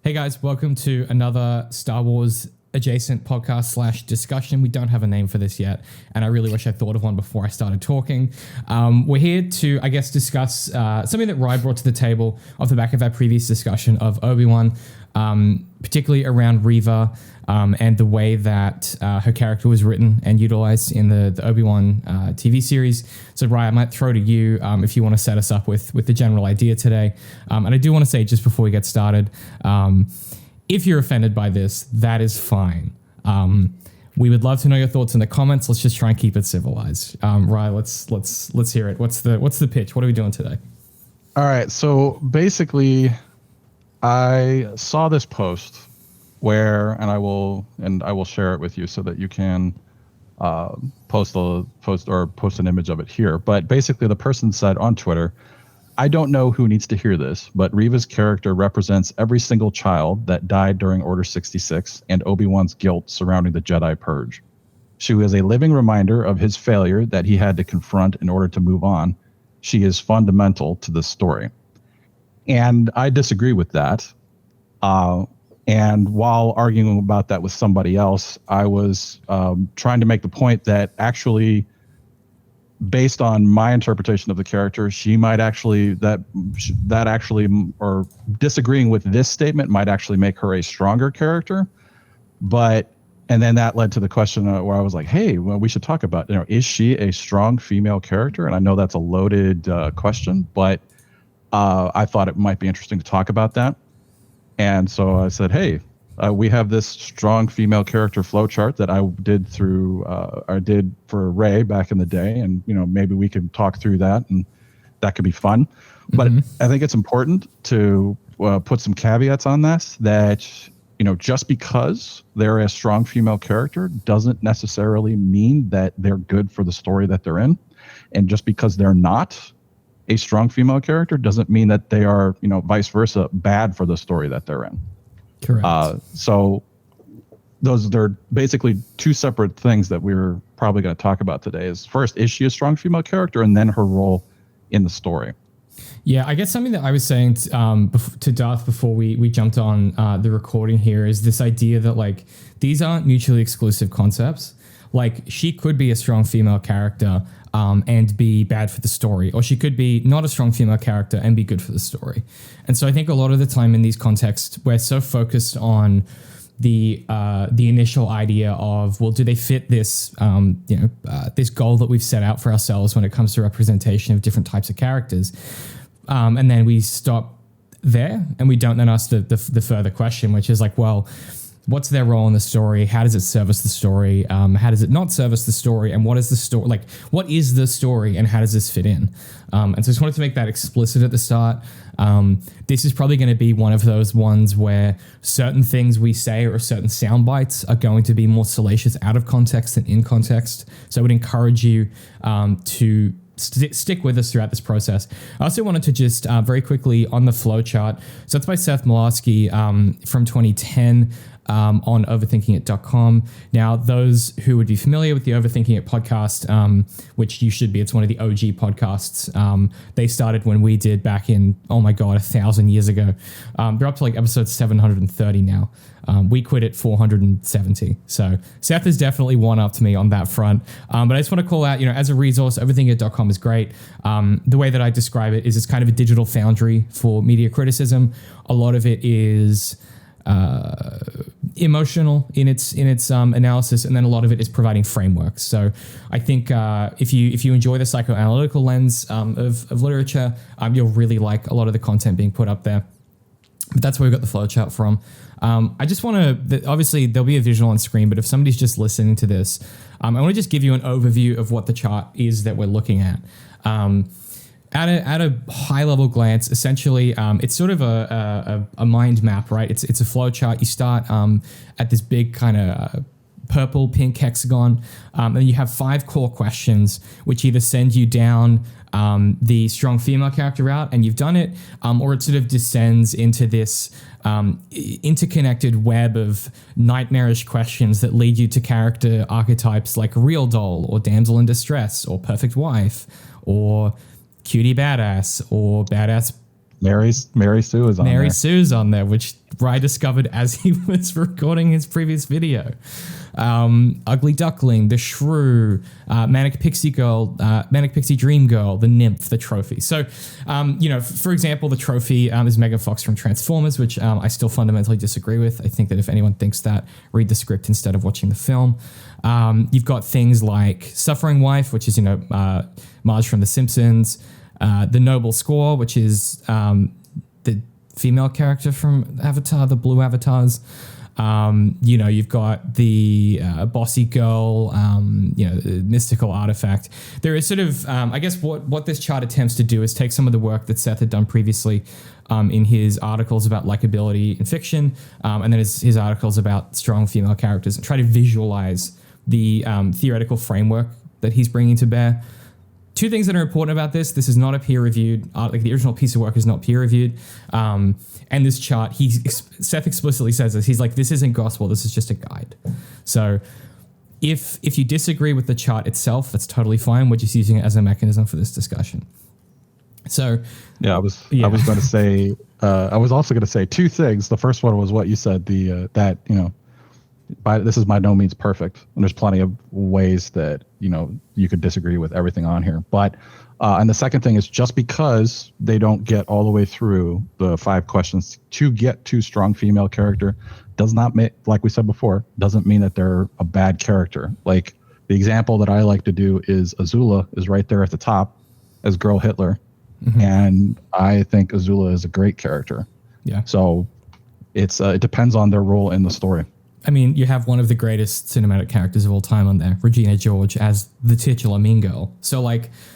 Hey guys, welcome to another Star Wars adjacent podcast / discussion. We don't have a name for this yet, and I really wish I thought of one before I started talking. We're here to, I guess, discuss something that Rye brought to the table off the back of our previous discussion of Obi-Wan, particularly around Reva and the way that her character was written and utilized in the Obi-Wan TV series. So Rye, I might throw to you if you want to set us up with the general idea today. And I do want to say, just before we get started, if you're offended by this, that is fine. We would love to know your thoughts in the comments. Let's just try and keep it civilized. Rye, let's hear it. What's the pitch? What are we doing today? All right. So basically, I saw this post and I will share it with you so that you can post an image of it here. But basically, the person said on Twitter, "I don't know who needs to hear this, but Reva's character represents every single child that died during Order 66 and Obi-Wan's guilt surrounding the Jedi Purge. She is a living reminder of his failure that he had to confront in order to move on. She is fundamental to this story." And I disagree with that. And while arguing about that with somebody else, I was trying to make the point that actually, based on my interpretation of the character, she might actually or disagreeing with this statement might actually make her a stronger character. And then that led to the question where I was like, hey, well, we should talk about, is she a strong female character? And I know that's a loaded question, but I thought it might be interesting to talk about that. And so I said, hey, we have this strong female character flowchart that I did for Rey back in the day. And, maybe we could talk through that and that could be fun. Mm-hmm. But I think it's important to put some caveats on this that, just because they're a strong female character doesn't necessarily mean that they're good for the story that they're in. And just because they're not a strong female character doesn't mean that they are, vice versa, bad for the story that they're in. Correct. So they're basically two separate things that we're probably going to talk about today. Is first, is she a strong female character, and then her role in the story. Yeah, I guess something that I was saying to Darth before we jumped on the recording here is this idea that these aren't mutually exclusive concepts. She could be a strong female character and be bad for the story, or she could be not a strong female character and be good for the story. And so I think a lot of the time in these contexts, we're so focused on the initial idea of, well, do they fit this this goal that we've set out for ourselves when it comes to representation of different types of characters, and then we stop there and we don't then ask the further question, which is well, what's their role in the story? How does it service the story? How does it not service the story? And what is the story? What is the story and how does this fit in? And so I just wanted to make that explicit at the start. This is probably going to be one of those ones where certain things we say or certain sound bites are going to be more salacious out of context than in context. So I would encourage you to stick with us throughout this process. I also wanted to just very quickly on the flowchart. So it's by Seth Molarsky from 2010. On overthinkingit.com. Now, those who would be familiar with the Overthinking It podcast, which you should be, it's one of the OG podcasts. They started when we did back in, 1,000 years ago. They're up to episode 730 now. We quit at 470. So Seth is definitely one up to me on that front. But I just want to call out, as a resource, overthinkingit.com is great. The way that I describe it is it's kind of a digital foundry for media criticism. A lot of it is emotional in its analysis, and then a lot of it is providing frameworks. So I think if you enjoy the psychoanalytical lens of literature, you'll really like a lot of the content being put up there. But that's where we got the flowchart from. I just want to, obviously there'll be a visual on screen, but if somebody's just listening to this, I want to just give you an overview of what the chart is that we're looking at. At a high level glance, essentially, it's sort of a mind map, right? It's a flow chart. You start at this big kind of purple pink hexagon, and then you have 5 core questions, which either send you down the strong female character route, and you've done it, or it sort of descends into this interconnected web of nightmarish questions that lead you to character archetypes like real doll, or damsel in distress, or perfect wife, or cutie badass, or badass Mary Sue is on there. Mary Sue's on there, which Rye discovered as he was recording his previous video. Ugly Duckling, the Shrew, Manic Pixie Girl, Manic Pixie Dream Girl, the Nymph, the Trophy. So, for example, the Trophy is Megan Fox from Transformers, which I still fundamentally disagree with. I think that if anyone thinks that, read the script instead of watching the film. You've got things like Suffering Wife, which is, Marge from The Simpsons, The Noble Score, which is the female character from Avatar, the blue avatars. You've got the bossy girl, mystical artifact. There is sort of, I guess what this chart attempts to do is take some of the work that Seth had done previously in his articles about likability in fiction, and then his articles about strong female characters, and try to visualize the theoretical framework that he's bringing to bear. Two things that are important about this. This is not a peer-reviewed, the original piece of work is not peer-reviewed. And this chart, Seth explicitly says this. He's like, this isn't gospel. This is just a guide. So if you disagree with the chart itself, that's totally fine. We're just using it as a mechanism for this discussion. So I was going to say, I was also going to say two things. The first one was what you said, this is by no means perfect, and there's plenty of ways that you could disagree with everything on here. But and the second thing is, just because they don't get all the way through the 5 questions to get to strong female character, does not make, like we said before, doesn't mean that they're a bad character. Like the example that I like to do is Azula is right there at the top as Girl Hitler, and I think Azula is a great character. Yeah. So it depends on their role in the story. I mean, you have one of the greatest cinematic characters of all time on there, Regina George, as the titular mean girl. So,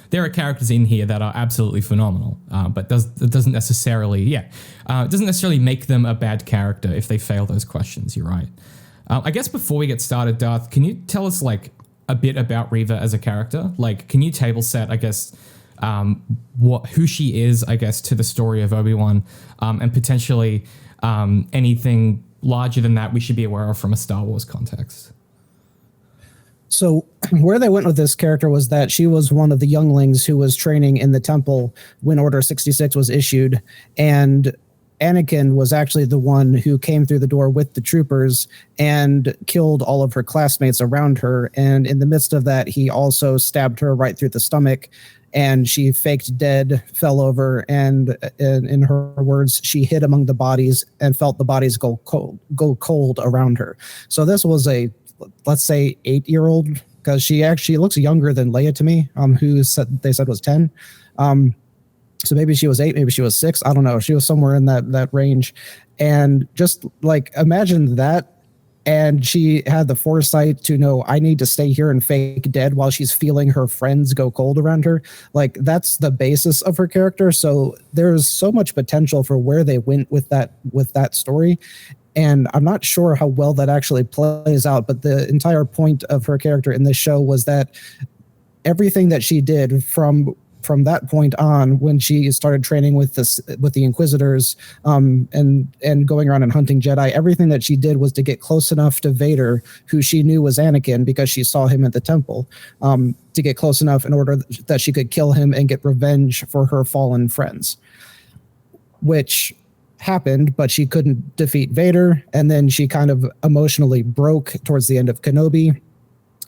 there are characters in here that are absolutely phenomenal, but it doesn't necessarily make them a bad character if they fail those questions. You're right. I guess before we get started, Darth, can you tell us a bit about Reva as a character? Can you table set, I guess, who she is, I guess, to the story of Obi-Wan, and potentially anything larger than that we should be aware of from a Star Wars context? So where they went with this character was that she was one of the younglings who was training in the temple when Order 66 was issued, and Anakin was actually the one who came through the door with the troopers and killed all of her classmates around her, and in the midst of that he also stabbed her right through the stomach, and she faked dead, fell over, and in her words, she hid among the bodies and felt the bodies go cold around her. So this was a, let's say, 8-year-old, because she actually looks younger than Leia to me, who they said was 10. So maybe she was 8, maybe she was 6. I don't know. She was somewhere in that range. And just imagine that. And she had the foresight to know, I need to stay here and fake dead while she's feeling her friends go cold around her. That's the basis of her character. So there's so much potential for where they went with that story. And I'm not sure how well that actually plays out, but the entire point of her character in this show was that everything that she did from that point on, when she started training with the Inquisitors, and going around and hunting Jedi, everything that she did was to get close enough to Vader, who she knew was Anakin because she saw him at the temple, to get close enough in order that she could kill him and get revenge for her fallen friends, which happened, but she couldn't defeat Vader. And then she kind of emotionally broke towards the end of Kenobi,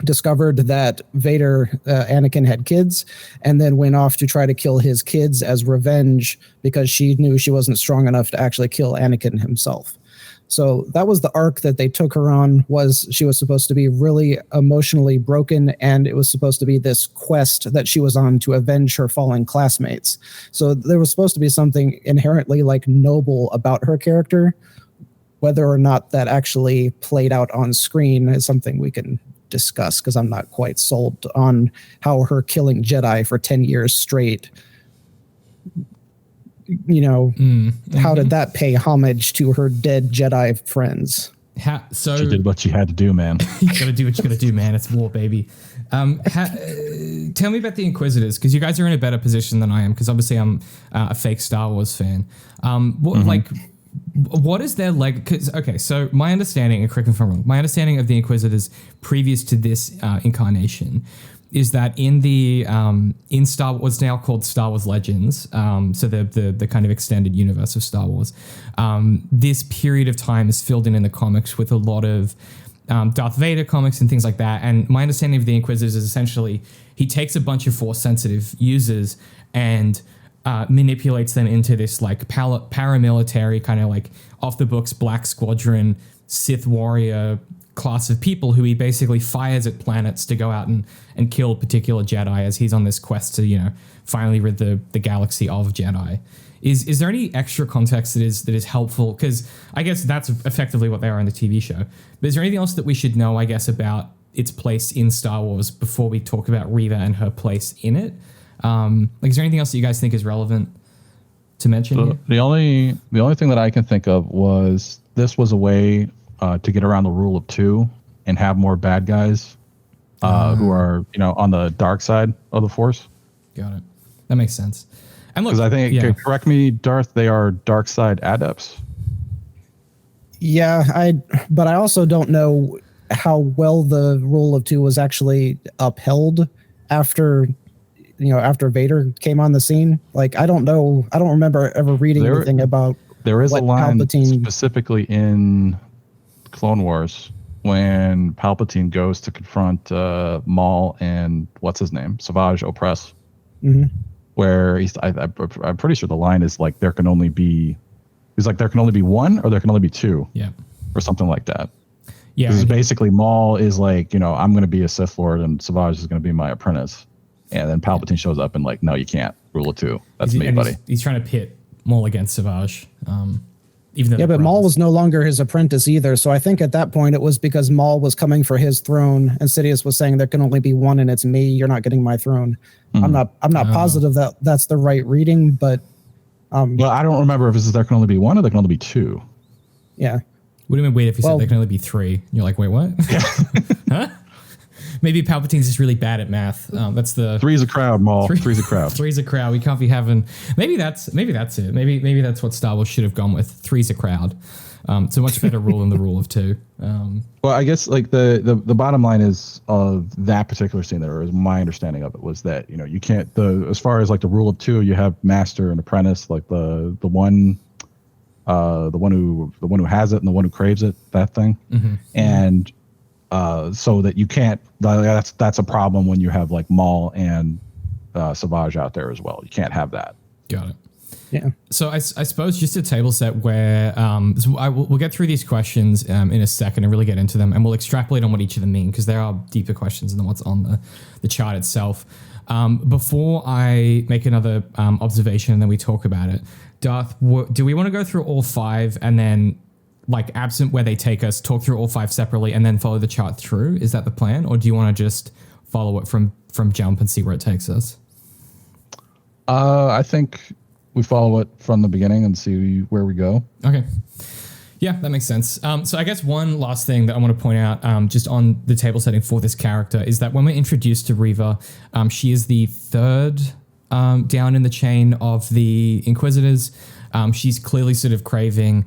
discovered that Anakin had kids, and then went off to try to kill his kids as revenge because she knew she wasn't strong enough to actually kill Anakin himself. So that was the arc that they took her on. She was supposed to be really emotionally broken, and it was supposed to be this quest that she was on to avenge her fallen classmates. So there was supposed to be something inherently noble about her character. Whether or not that actually played out on screen is something we can discuss, because I'm not quite sold on how her killing Jedi for 10 years straight, how did that pay homage to her dead Jedi friends? So she did what she had to do, man. You gotta do what you gotta do, man. It's war, baby. Tell me about the Inquisitors, because you guys are in a better position than I am, because obviously I'm a fake Star Wars fan. What is their so my understanding, and correct me if I'm wrong, my understanding of the Inquisitors previous to this incarnation is that in the in Star what's now called Star Wars Legends, so the kind of extended universe of Star Wars, this period of time is filled in the comics with a lot of Darth Vader comics and things like that. And my understanding of the Inquisitors is essentially he takes a bunch of Force-sensitive users and manipulates them into this like paramilitary kind of like off the books Black Squadron Sith warrior class of people who he basically fires at planets to go out and kill particular Jedi as he's on this quest to, finally rid the galaxy of Jedi. Is there any extra context that is helpful? Because I guess that's effectively what they are in the TV show. But is there anything else that we should know, I guess, about its place in Star Wars before we talk about Reva and her place in it? Is there anything else that you guys think is relevant to mention here? The only thing that I can think of was this was a way to get around the rule of two and have more bad guys who are, on the dark side of the Force. Got it. That makes sense. And look, because I think, correct me, Darth, they are dark side adepts. Yeah, but I also don't know how well the rule of two was actually upheld after Vader came on the scene. Like, I don't know. I don't remember ever reading anything about. There is a line Palpatine specifically in Clone Wars when Palpatine goes to confront Maul and what's his name, Savage Opress, where I'm pretty sure the line is like there can only be one or there can only be two, or something like that. Yeah, because basically Maul is like, I'm going to be a Sith Lord and Savage is going to be my apprentice, and then Palpatine shows up and like, no, you can't. Rule of two. That's me, buddy. He's trying to pit Maul against Savage. Even though but Maul was no longer his apprentice either. So I think at that point it was because Maul was coming for his throne, and Sidious was saying there can only be one, and it's me. You're not getting my throne. I'm not positive that that's the right reading, but well, I don't remember if it's there can only be one or there can only be two. Yeah. Would have been weird if he said there can only be three. And you're like, wait, what? Huh? Maybe Palpatine's just really bad at math. That's the three's a crowd, Maul. Three's a crowd. Three's a crowd. We can't be having. Maybe that's it. Maybe that's what Star Wars should have gone with. Three's a crowd. It's a much better rule than the rule of two. Well, I guess like the bottom line is of that particular scene. There is my understanding of it was that you can't as far as like the rule of two, you have master and apprentice, like the one who has it and the one who craves it, that thing, and. So that you can't. That's a problem when you have like Maul and Savage out there as well. You can't have that. Got it. Yeah. So I suppose just a table set where we'll get through these questions in a second and really get into them, and we'll extrapolate on what each of them mean because there are deeper questions than what's on the chart itself. Before I make another observation and then we talk about it, Darth, do we want to go through all five and then? Like absent where they take us, talk through all five separately and then follow the chart through? Is that the plan? Or do you want to just follow it from jump and see where it takes us? I think we follow it from the beginning and see where we go. Okay. Yeah, that makes sense. So I guess one last thing that I want to point out just on the table setting for this character is that when we're introduced to Reva, she is the third down in the chain of the Inquisitors. She's clearly sort of craving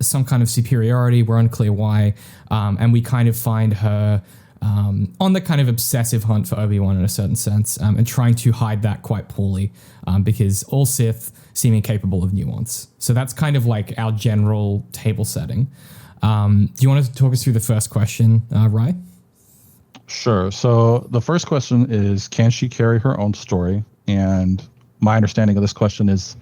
some kind of superiority. We're unclear why. And we kind of find her on the kind of obsessive hunt for Obi-Wan in a certain sense, and trying to hide that quite poorly because all Sith seem incapable of nuance. So that's kind of like our general table setting. Do you want to talk us through the first question, Rye? Sure. So the first question is, can she carry her own story? And my understanding of this question is,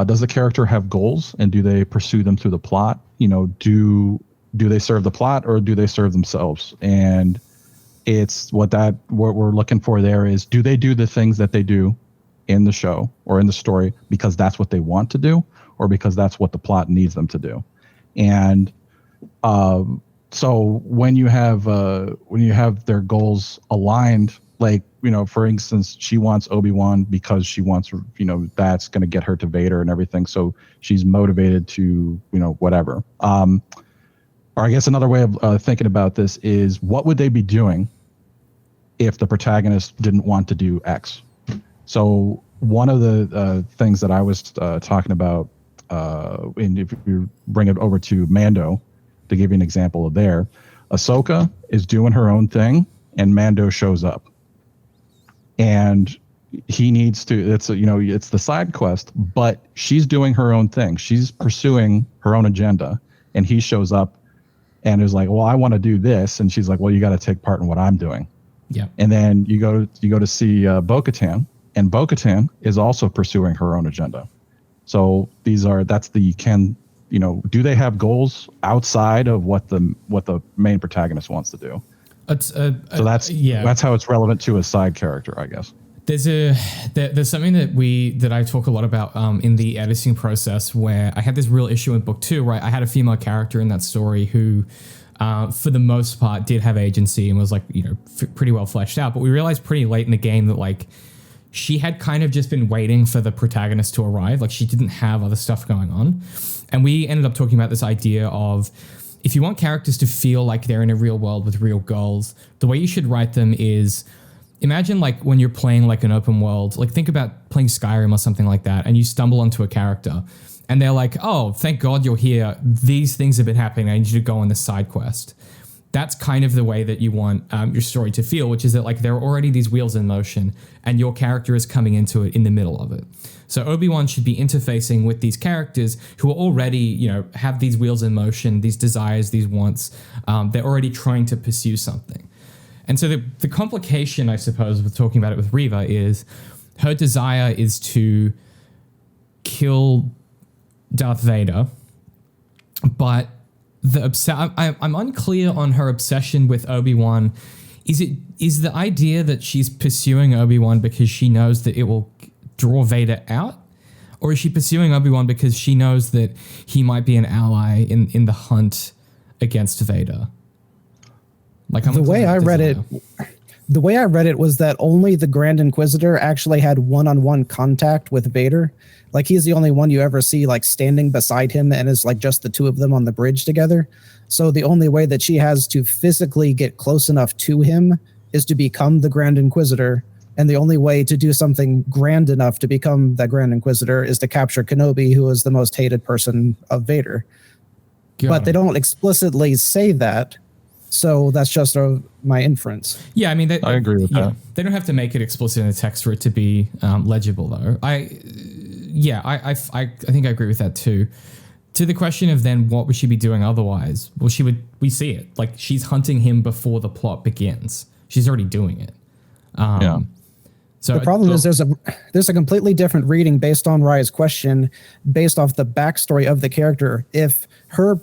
does the character have goals, and do they pursue them through the plot? Do they serve the plot or do they serve themselves? And it's what we're looking for there is, do they do the things that they do in the show or in the story because that's what they want to do, or because that's what the plot needs them to do? And so when you have their goals aligned, like, for instance, she wants Obi-Wan because she wants, that's going to get her to Vader and everything. So she's motivated to, whatever. Or I guess another way of thinking about this is, what would they be doing if the protagonist didn't want to do X? So one of the things that I was talking about, and if you bring it over to Mando, to give you an example of there, Ahsoka is doing her own thing and Mando shows up, and he needs to. It's the side quest, but she's doing her own thing. She's pursuing her own agenda, and he shows up and is like, "Well, I want to do this," and she's like, "Well, you got to take part in what I'm doing." Yeah. And then you go to see Bo-Katan, and Bo-Katan is also pursuing her own agenda. So do they have goals outside of what the main protagonist wants to do? So that's how it's relevant to a side character, I guess. There's something that I talk a lot about in the editing process, where I had this real issue in book 2, right? I had a female character in that story who, for the most part, did have agency and was pretty well fleshed out. But we realized pretty late in the game that she had kind of just been waiting for the protagonist to arrive. She didn't have other stuff going on. And we ended up talking about this idea of, if you want characters to feel like they're in a real world with real goals, the way you should write them is, imagine when you're playing an open world, think about playing Skyrim or something like that, and you stumble onto a character and they're like, "Oh, thank God you're here. These things have been happening. I need you to go on this side quest." That's kind of the way that you want your story to feel, which is that there are already these wheels in motion and your character is coming into it in the middle of it. So Obi-Wan should be interfacing with these characters who are already, have these wheels in motion, these desires, these wants. They're already trying to pursue something. And so the complication, I suppose, with talking about it with Reva is her desire is to kill Darth Vader, but I'm unclear on her obsession with Obi-Wan. Is the idea that she's pursuing Obi-Wan because she knows that it will draw Vader out? Or is she pursuing Obi-Wan because she knows that he might be an ally in the hunt against Vader? The way I read it was that only the Grand Inquisitor actually had one-on-one contact with Vader. He's the only one you ever see standing beside him, and is just the two of them on the bridge together. So the only way that she has to physically get close enough to him is to become the Grand Inquisitor. And the only way to do something grand enough to become the Grand Inquisitor is to capture Kenobi, who is the most hated person of Vader. But they don't explicitly say that. So that's just my inference. Yeah, I mean, I agree with that. They don't have to make it explicit in the text for it to be legible, though. I think I agree with that too. To the question of then what would she be doing otherwise? Well, we see it. She's hunting him before the plot begins. She's already doing it. So the problem is there's a completely different reading based on Rye's question, based off the backstory of the character. If her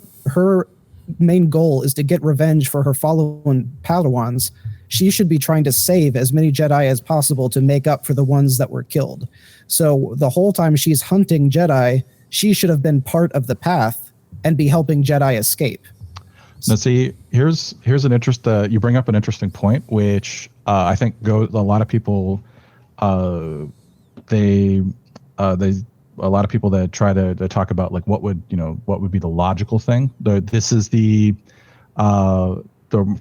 main goal is to get revenge for her fallen Padawans, she should be trying to save as many Jedi as possible to make up for the ones that were killed. So the whole time she's hunting Jedi, she should have been part of the path and be helping Jedi escape. Now, see, here's an interest. You bring up an interesting point, which I think a lot of people, a lot of people that try to talk about what would be the logical thing. This is what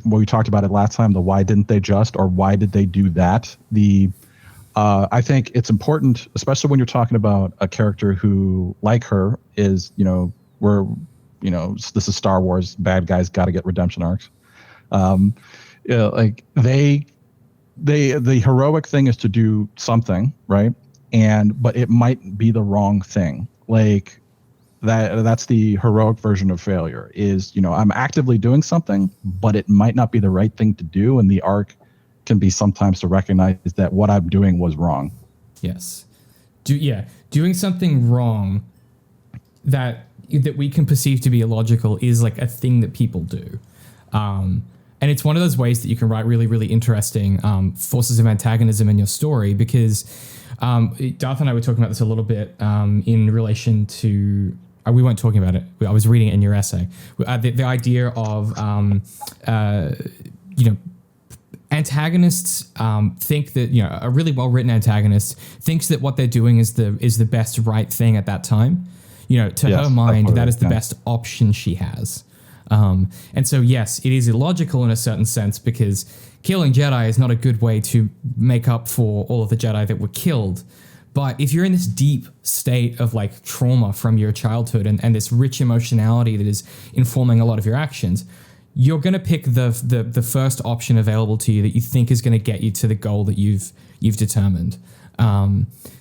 we talked about it last time. The why didn't they just, or why did they do that? I think it's important, especially when you're talking about a character who, like her, is this is Star Wars. Bad guys got to get redemption arcs. The heroic thing is to do something, right? But it might be the wrong thing. That's the heroic version of failure is, I'm actively doing something, but it might not be the right thing to do. And the arc can be sometimes to recognize that what I'm doing was wrong. Yes. Doing something wrong that we can perceive to be illogical is a thing that people do. And it's one of those ways that you can write really, really interesting forces of antagonism in your story, because Darth and I were talking about this a little bit in relation to... we weren't talking about it. I was reading it in your essay. The idea of, antagonists think that, a really well-written antagonist thinks that what they're doing is the best right thing at that time. Her mind, that is the best option she has. And so, yes, it is illogical in a certain sense, because killing Jedi is not a good way to make up for all of the Jedi that were killed. But if you're in this deep state of trauma from your childhood and this rich emotionality that is informing a lot of your actions, you're going to pick the first option available to you that you think is going to get you to the goal that you've determined.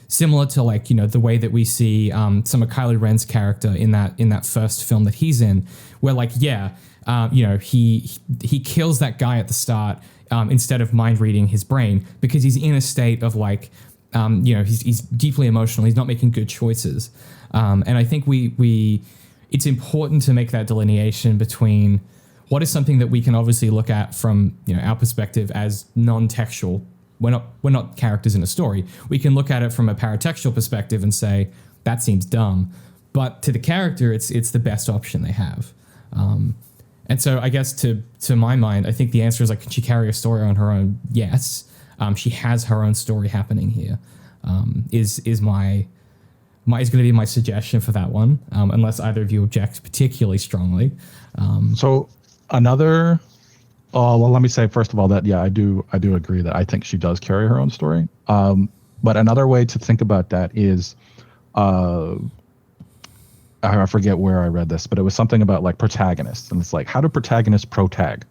Similar to like, you know, the way that we see some of Kylo Ren's character in that first film that he's in, where like, you know, he kills that guy at the start instead of mind reading his brain because he's in a state of like, you know, he's deeply emotional. He's not making good choices. And I think it's important to make that delineation between what is something that we can obviously look at from, you know, our perspective as non-textual. We're not characters in a story. We can look at it from a paratextual perspective and say that seems dumb, but to the character, it's the best option they have. And so I guess to my mind, I think the answer is like, can she carry a story on her own? Yes. She has her own story happening here. Is going to be my suggestion for that one, unless either of you object particularly strongly. So another, well, let me say first of all that I do agree that I think she does carry her own story. But another way to think about that is, I forget where I read this, but it was something about like protagonists, and it's like, how do protagonists protag?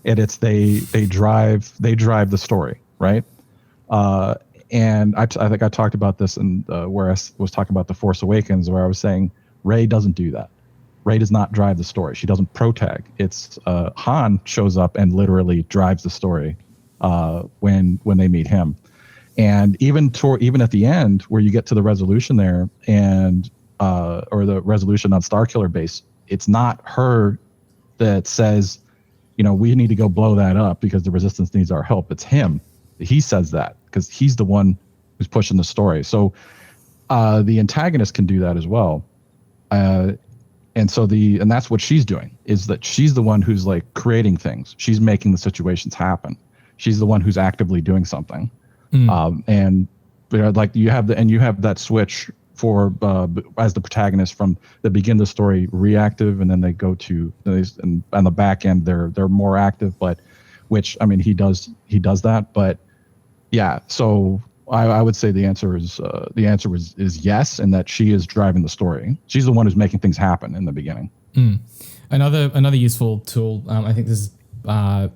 And it's they drive the story, right? And I think I talked about this in where I was talking about The Force Awakens, where I was saying Rey doesn't do that. Rey does not drive the story. She doesn't protag. It's Han shows up and literally drives the story when they meet him. And even at the end, where you get to the resolution there, and or the resolution on Starkiller Base, it's not her that says, you know, we need to go blow that up because the Resistance needs our help. It's him. He says that because he's the one who's pushing the story. So the antagonist can do that as well. And that's what she's doing, is that she's the one who's like creating things. She's making the situations happen. She's the one who's actively doing something. And you know, like you have that switch for as the protagonist from the begin the story reactive, and then they go to, and on the back end they're more active, but which, I mean, he does that. But yeah, so I would say the answer is yes, and that she is driving the story. She's the one who's making things happen in the beginning. Another useful tool, I think this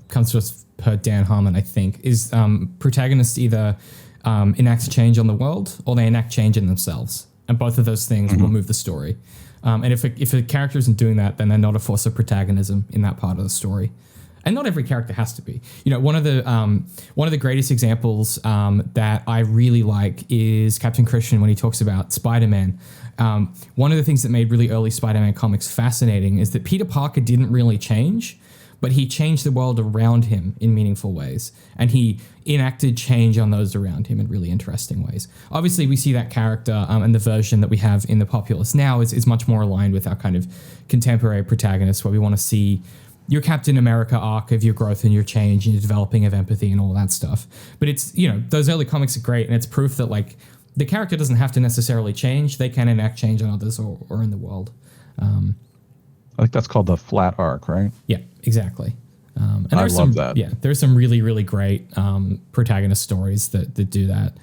comes to us per Dan Harmon, I think, is protagonists either enact change on the world or they enact change in themselves. And both of those things will move the story. And if a character isn't doing that, then they're not a force of protagonism in that part of the story. And not every character has to be. You know, one of the greatest examples that I really like is Captain Christian when he talks about Spider-Man. One of the things that made really early Spider-Man comics fascinating is that Peter Parker didn't really change, but he changed the world around him in meaningful ways. And he enacted change on those around him in really interesting ways. Obviously, we see that character and the version that we have in the populace now is much more aligned with our kind of contemporary protagonists, where we want to see your Captain America arc of your growth and your change and your developing of empathy and all that stuff. But it's, you know, those early comics are great, and it's proof that like the character doesn't have to necessarily change. They can enact change on others or in the world. I think that's called the flat arc, right? Yeah, exactly. And I love that. Yeah, there's some really, really great protagonist stories that do that.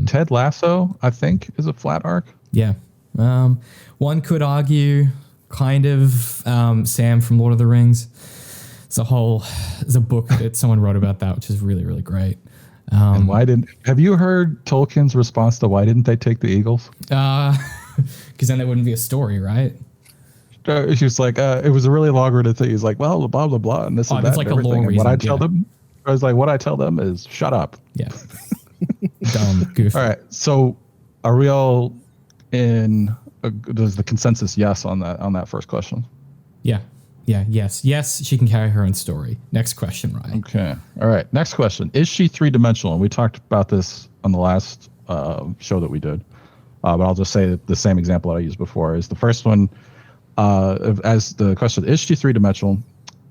Ted Lasso, I think, is a flat arc. Yeah. One could argue kind of Sam from Lord of the Rings. There's a book that someone wrote about that, which is really, really great. And have you heard Tolkien's response to why didn't they take the Eagles? Because then there wouldn't be a story, right? She was like, it was a really long-worded thing. He's like, well, blah, blah, blah, and this and that. Like and everything. A long reason, what I tell them is shut up. Yeah. Dumb, goofy. All right. So are we all in, does the consensus yes on that first question? Yeah. Yes, she can carry her own story. Next question, Ryan. Okay. All right. Next question. Is she three-dimensional? We talked about this on the last show that we did. But I'll just say the same example that I used before is the first one. As the question, is she three-dimensional?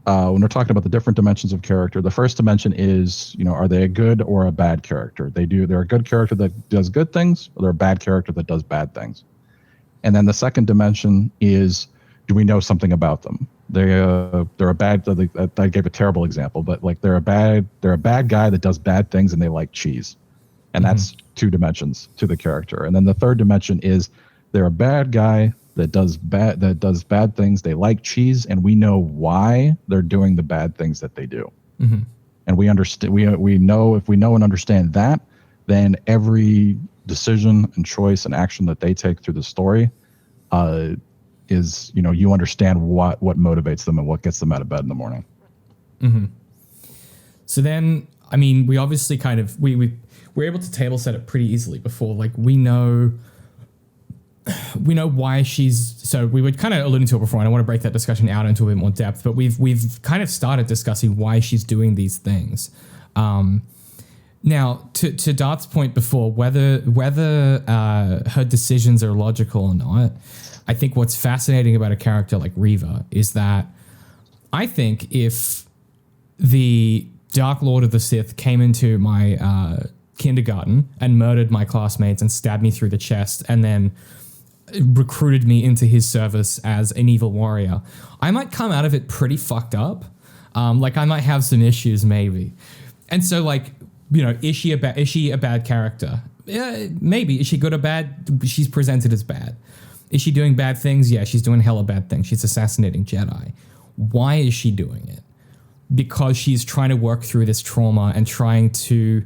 When we're talking about the different dimensions of character, the first dimension is, you know, are they a good or a bad character? They're a good character that does good things, or they're a bad character that does bad things. And then the second dimension is, do we know something about them? They're a bad. I gave a terrible example, but like they're a bad guy that does bad things and they like cheese, and that's two dimensions to the character. And then the third dimension is they're a bad guy that does bad things. They like cheese, and we know why they're doing the bad things that they do. Mm-hmm. And we understand. We know, if we know and understand that, then every decision and choice and action that they take through the story is, you understand what motivates them and what gets them out of bed in the morning. Mm-hmm. So then, I mean, we obviously kind of we're able to table set it pretty easily before. Like we know why she's. So we were kind of alluding to it before, and I want to break that discussion out into a bit more depth. But we've kind of started discussing why she's doing these things. Now, to Darth's point before, whether her decisions are logical or not, I think what's fascinating about a character like Reva is that I think if the Dark Lord of the Sith came into my kindergarten and murdered my classmates and stabbed me through the chest and then recruited me into his service as an evil warrior, I might come out of it pretty fucked up. Like I might have some issues maybe. And so like, is she a bad character? Yeah, maybe. Is she good or bad? She's presented as bad. Is she doing bad things? Yeah, she's doing hella bad things. She's assassinating Jedi. Why is she doing it? Because she's trying to work through this trauma and trying to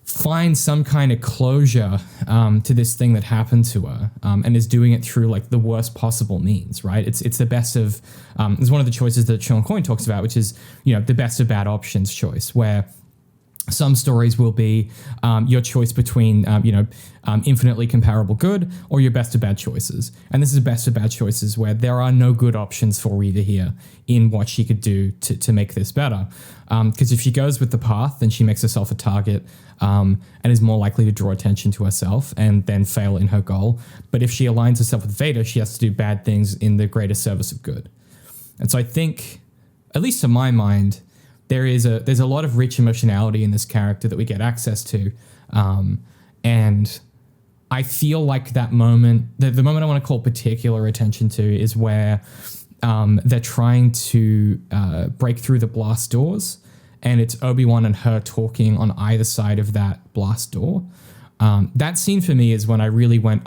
find some kind of closure to this thing that happened to her, and is doing it through like the worst possible means, right? It's the best of, it's one of the choices that Sean Coyne talks about, which is, the best of bad options choice, where some stories will be your choice between, infinitely comparable good or your best of bad choices. And this is best of bad choices where there are no good options for Reva here in what she could do to make this better. Because if she goes with the path, then she makes herself a target and is more likely to draw attention to herself and then fail in her goal. But if she aligns herself with Vader, she has to do bad things in the greater service of good. And so I think, at least to my mind, there's a lot of rich emotionality in this character that we get access to. And I feel like that moment, the moment I want to call particular attention to is where they're trying to break through the blast doors, and it's Obi-Wan and her talking on either side of that blast door. That scene for me is when I really went,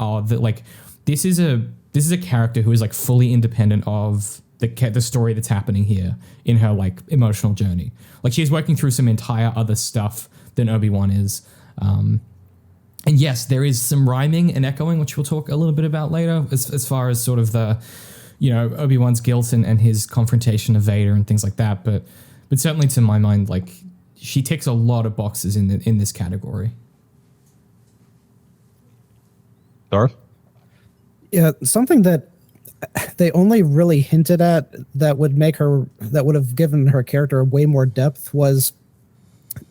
this is a character who is like fully independent of the story that's happening here in her like emotional journey. Like she's working through some entire other stuff than Obi-Wan is. And yes, there is some rhyming and echoing, which we'll talk a little bit about later, as far as sort of the, Obi-Wan's guilt and his confrontation of Vader and things like that. But certainly to my mind, like she ticks a lot of boxes in this category. Darth? Yeah, something that they only really hinted at that would have given her character way more depth was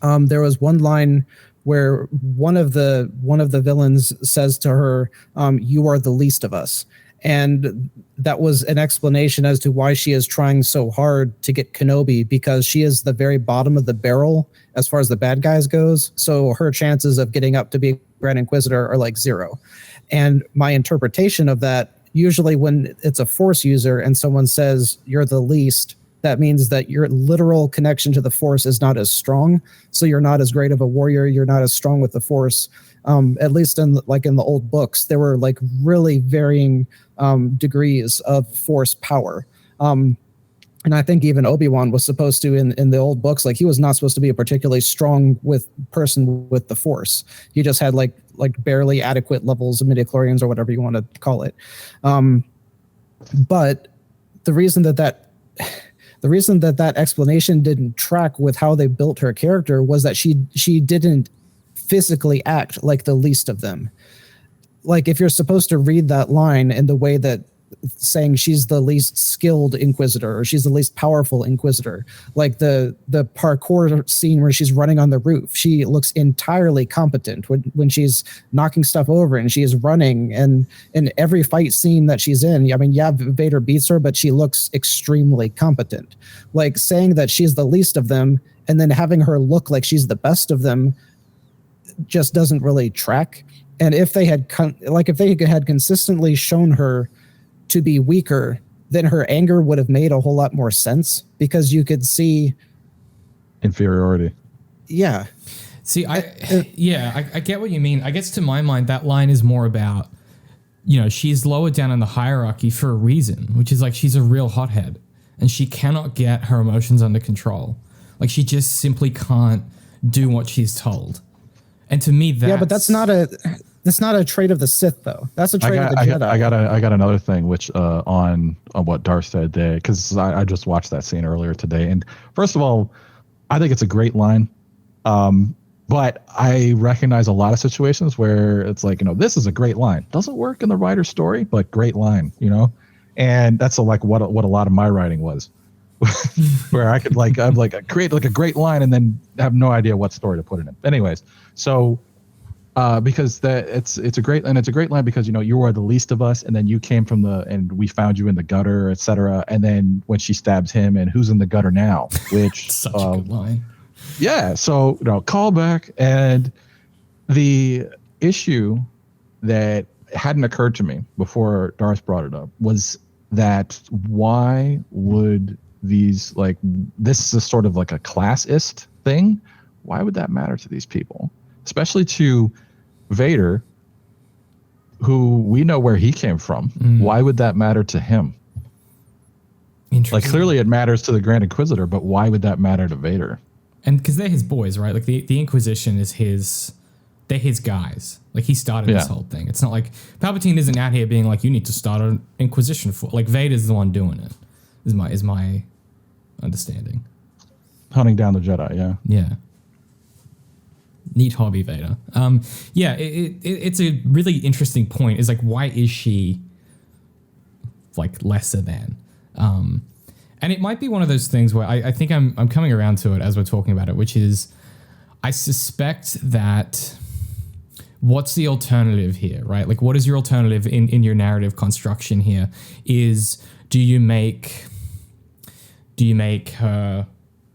there was one line where one of the villains says to her, "You are the least of us." And that was an explanation as to why she is trying so hard to get Kenobi, because she is the very bottom of the barrel as far as the bad guys goes. So her chances of getting up to be Grand Inquisitor are like zero. And my interpretation of that, usually when it's a Force user and someone says you're the least, that means that your literal connection to the Force is not as strong. So you're not as great of a warrior. You're not as strong with the Force. At least in the old books, there were like really varying degrees of Force power. And I think even Obi-Wan was supposed to, in the old books, like he was not supposed to be a particularly strong person with the Force. He just had like barely adequate levels of midichlorians or whatever you want to call it. But the reason that explanation didn't track with how they built her character was that she didn't physically act like the least of them. Like if you're supposed to read that line in the way that saying she's the least skilled Inquisitor or she's the least powerful Inquisitor, like the parkour scene where she's running on the roof, she looks entirely competent when she's knocking stuff over and she is running, and in every fight scene that she's in, I mean, yeah, Vader beats her, but she looks extremely competent. Like saying that she's the least of them and then having her look like she's the best of them just doesn't really track. And if they had consistently shown her to be weaker, then her anger would have made a whole lot more sense, because you could see inferiority. Yeah. See, I get what you mean. I guess to my mind, that line is more about she's lower down in the hierarchy for a reason, which is like she's a real hothead and she cannot get her emotions under control. Like she just simply can't do what she's told. And to me, but that's not a trait of the Sith, though. That's a trait of the Jedi. I got another thing, which on what Darth said there, because I just watched that scene earlier today. And first of all, I think it's a great line. But I recognize a lot of situations where it's like, this is a great line. Doesn't work in the writer's story, but great line, And that's what a lot of my writing was, where I could create like a great line and then have no idea what story to put it in. Anyways, so because it's a great line because you were the least of us, and then you came from and we found you in the gutter, etc. And then when she stabs him, and who's in the gutter now? Which such a good line. Yeah, so call back, and the issue that hadn't occurred to me before Darth brought it up was that why would these this is sort of like a classist thing? Why would that matter to these people, especially to Vader, who we know where he came from? Why would that matter to him? Clearly it matters to the Grand Inquisitor, but why would that matter to Vader? And because they're his boys, right? Like the Inquisition is they're his guys. Like he started this whole thing. It's not like Palpatine isn't out here being like, you need to start an Inquisition for. Like Vader's the one doing it. Is my understanding. Hunting down the Jedi, yeah. Yeah. Neat hobby, Vader. It's a really interesting point. Is like, why is she lesser than? And it might be one of those things where I think I'm coming around to it as we're talking about it, which is I suspect that what's the alternative here, right? Like, what is your alternative in your narrative construction here? Is do you make her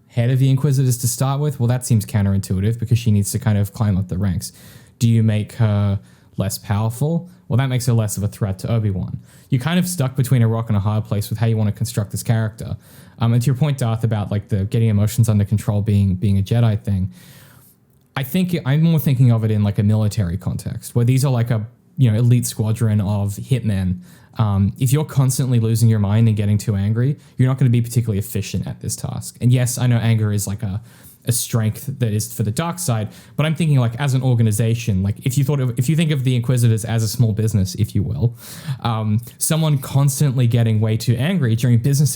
head of the Inquisitors to start with? Well, that seems counterintuitive because she needs to kind of climb up the ranks. Do you make her less powerful? Well, that makes her less of a threat to Obi-Wan. You're kind of stuck between a rock and a hard place with how you want to construct this character. And to your point, Darth, about the getting emotions under control being a Jedi thing, I think I'm more thinking of it in a military context where these are a elite squadron of hitmen. If you're constantly losing your mind and getting too angry, you're not going to be particularly efficient at this task. And yes, I know anger is a strength that is for the dark side, but I'm thinking as an organization, if you think of the Inquisitors as a small business, if you will, someone constantly getting way too angry during business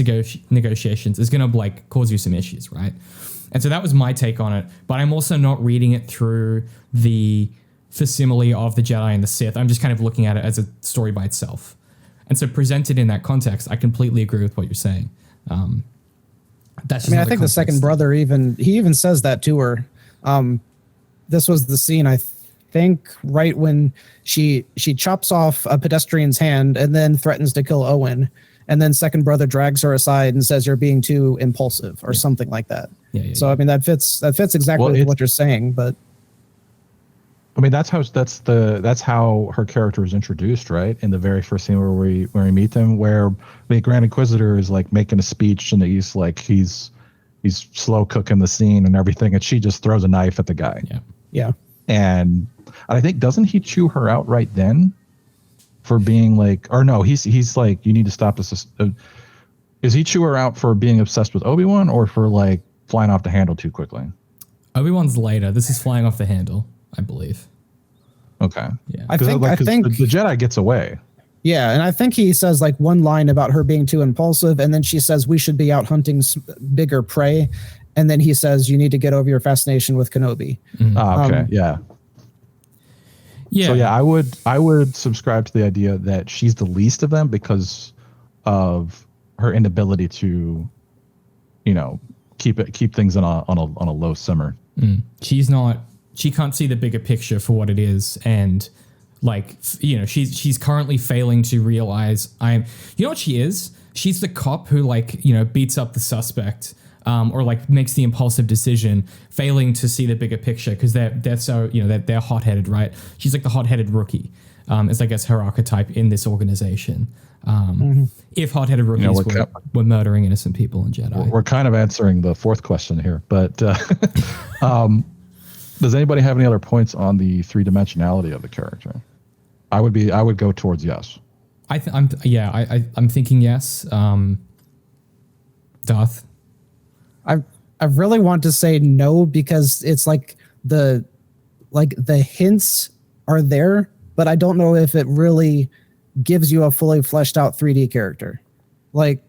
negotiations is going to cause you some issues, right? And so that was my take on it, but I'm also not reading it through the facsimile of the Jedi and the Sith. I'm just kind of looking at it as a story by itself. And so presented in that context, I completely agree with what you're saying. I think the second brother even says that to her. This was the scene, I think, right when she chops off a pedestrian's hand and then threatens to kill Owen, and then second brother drags her aside and says you're being too impulsive or something like that. So I mean that fits exactly with what you're saying, but I mean that's how her character is introduced, right? In the very first scene where we meet them, where the Grand Inquisitor is making a speech and he's slow cooking the scene and everything, and she just throws a knife at the guy. Yeah. And I think doesn't he chew her out right then for being or no, he's like, you need to stop this. Is he chew her out for being obsessed with Obi-Wan or for flying off the handle too quickly? Obi-Wan's later. This is flying off the handle, I believe. Okay. Yeah. I think the Jedi gets away. Yeah, and I think he says one line about her being too impulsive, and then she says we should be out hunting bigger prey, and then he says you need to get over your fascination with Kenobi. Okay. Yeah. So yeah, I would subscribe to the idea that she's the least of them because of her inability to, keep things on a low simmer. She can't see the bigger picture for what it is, and she's currently failing to realize what she is? She's the cop who beats up the suspect, or makes the impulsive decision, failing to see the bigger picture because they're so they're hot-headed, right? She's the hot-headed rookie, is I guess her archetype in this organization. If hot-headed rookies were murdering innocent people in Jedi. We're kind of answering the fourth question here, but does anybody have any other points on the three-dimensionality of the character? I would go towards yes. I'm thinking yes. Darth. I really want to say no because it's like the hints are there, but I don't know if it really gives you a fully fleshed out 3D character. Like,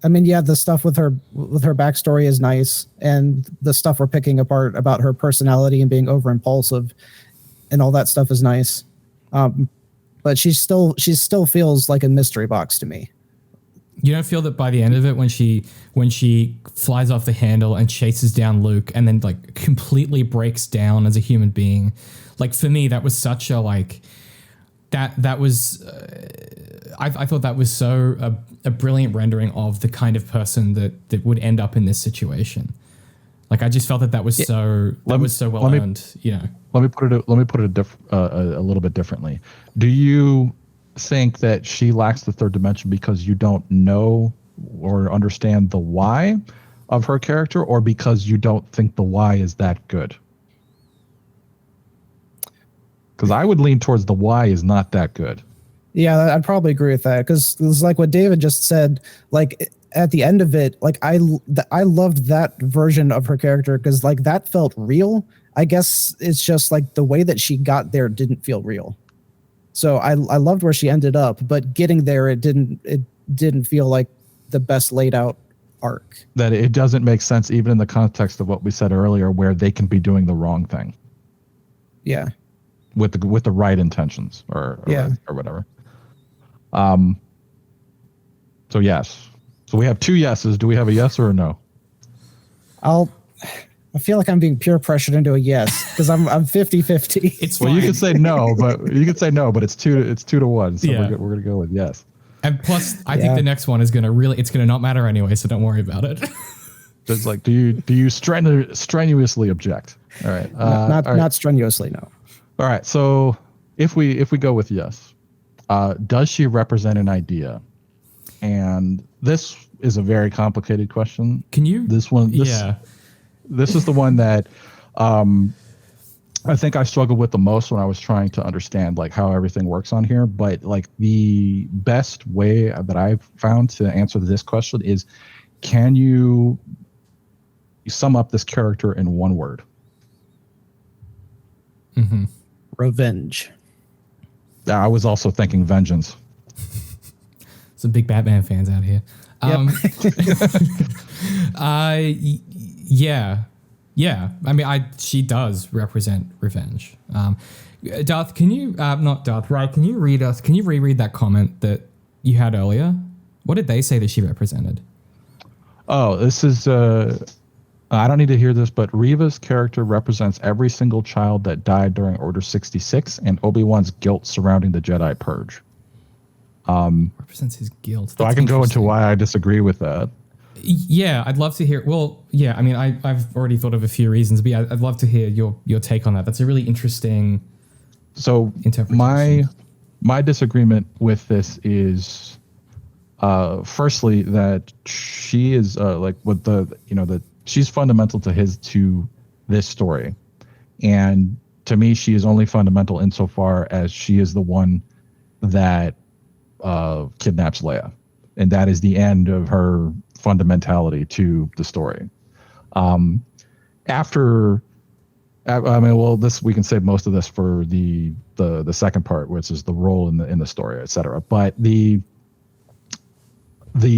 I mean, yeah, the stuff with her backstory is nice, and the stuff we're picking apart about her personality and being over impulsive and all that stuff is nice. But she still feels like a mystery box to me. You don't feel that by the end of it, when she flies off the handle and chases down Luke and then like completely breaks down as a human being, like for me that was such a like that was I thought that was so a brilliant rendering of the kind of person that would end up in this situation. Like I just felt that was so well earned. You know. Let me put it a little bit differently. Do you think that she lacks the third dimension because you don't know or understand the why of her character, or because you don't think the why is that good? Because I would lean towards the why is not that good. Yeah, I'd probably agree with that, because it's like what David just said. Like at the end of it, like I loved that version of her character because like that felt real. I guess it's just like the way that she got there didn't feel real. So I loved where she ended up, but getting there it didn't feel like the best laid out arc. That it doesn't make sense even in the context of what we said earlier, where they can be doing the wrong thing. Yeah. With the right intentions or whatever. So yes. So we have two yeses. Do we have a yes or a no? I feel like I'm being peer pressured into a yes because I'm 50-50. It's well, fine. you could say no, but it's 2-1. So we're gonna go with yes. And plus, I think the next one is gonna not matter anyway. So don't worry about it. It's like, do you strenuously object? All right, not strenuously, no. All right, so if we go with yes, does she represent an idea? And this is a very complicated question. Can you? This is the one that I think I struggled with the most when I was trying to understand like how everything works on here. But like the best way that I've found to answer this question is, can you sum up this character in one word? Mm-hmm. Revenge. I was also thinking vengeance. Some big Batman fans out here. Yeah. I mean, she does represent revenge. Darth, can you not Darth, right? Can you reread that comment that you had earlier? What did they say that she represented? Oh, this is I don't need to hear this, but Reva's character represents every single child that died during Order 66 and Obi-Wan's guilt surrounding the Jedi Purge. Represents his guilt. So I can go into why I disagree with that. Yeah, I'd love to hear. Well, yeah, I mean, I've already thought of a few reasons, but yeah, I'd love to hear your take on that. That's a really interesting. So interpretation. My disagreement with this is, firstly, that she is like with she's fundamental to this story, and to me, she is only fundamental insofar as she is the one that kidnaps Leia, and that is the end of her fundamentality to the story. We can save most of this for the second part, which is the role in the story, etc. But the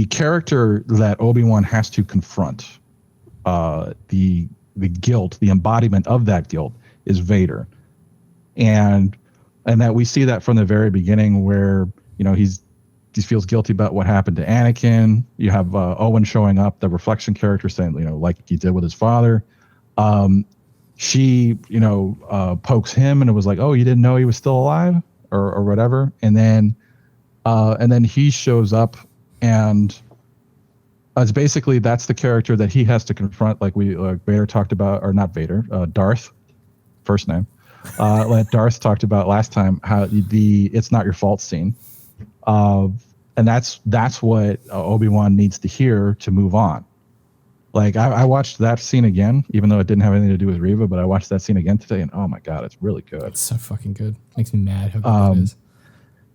character that Obi-Wan has to confront, the guilt, the embodiment of that guilt, is Vader, and that we see that from the very beginning, where he feels guilty about what happened to Anakin. You have Owen showing up, the reflection character, saying, like he did with his father. She, pokes him, and it was like, oh, you didn't know he was still alive, or whatever. And then he shows up, and it's basically that's the character that he has to confront, like Vader talked about, or not Vader, Darth, first name. Like Darth talked about last time, how the "it's not your fault" scene. And that's what Obi-Wan needs to hear to move on. Like I watched that scene again, even though it didn't have anything to do with Reva, but I watched that scene again today, and oh my god, it's really good. It's so fucking good. Makes me mad how good it is.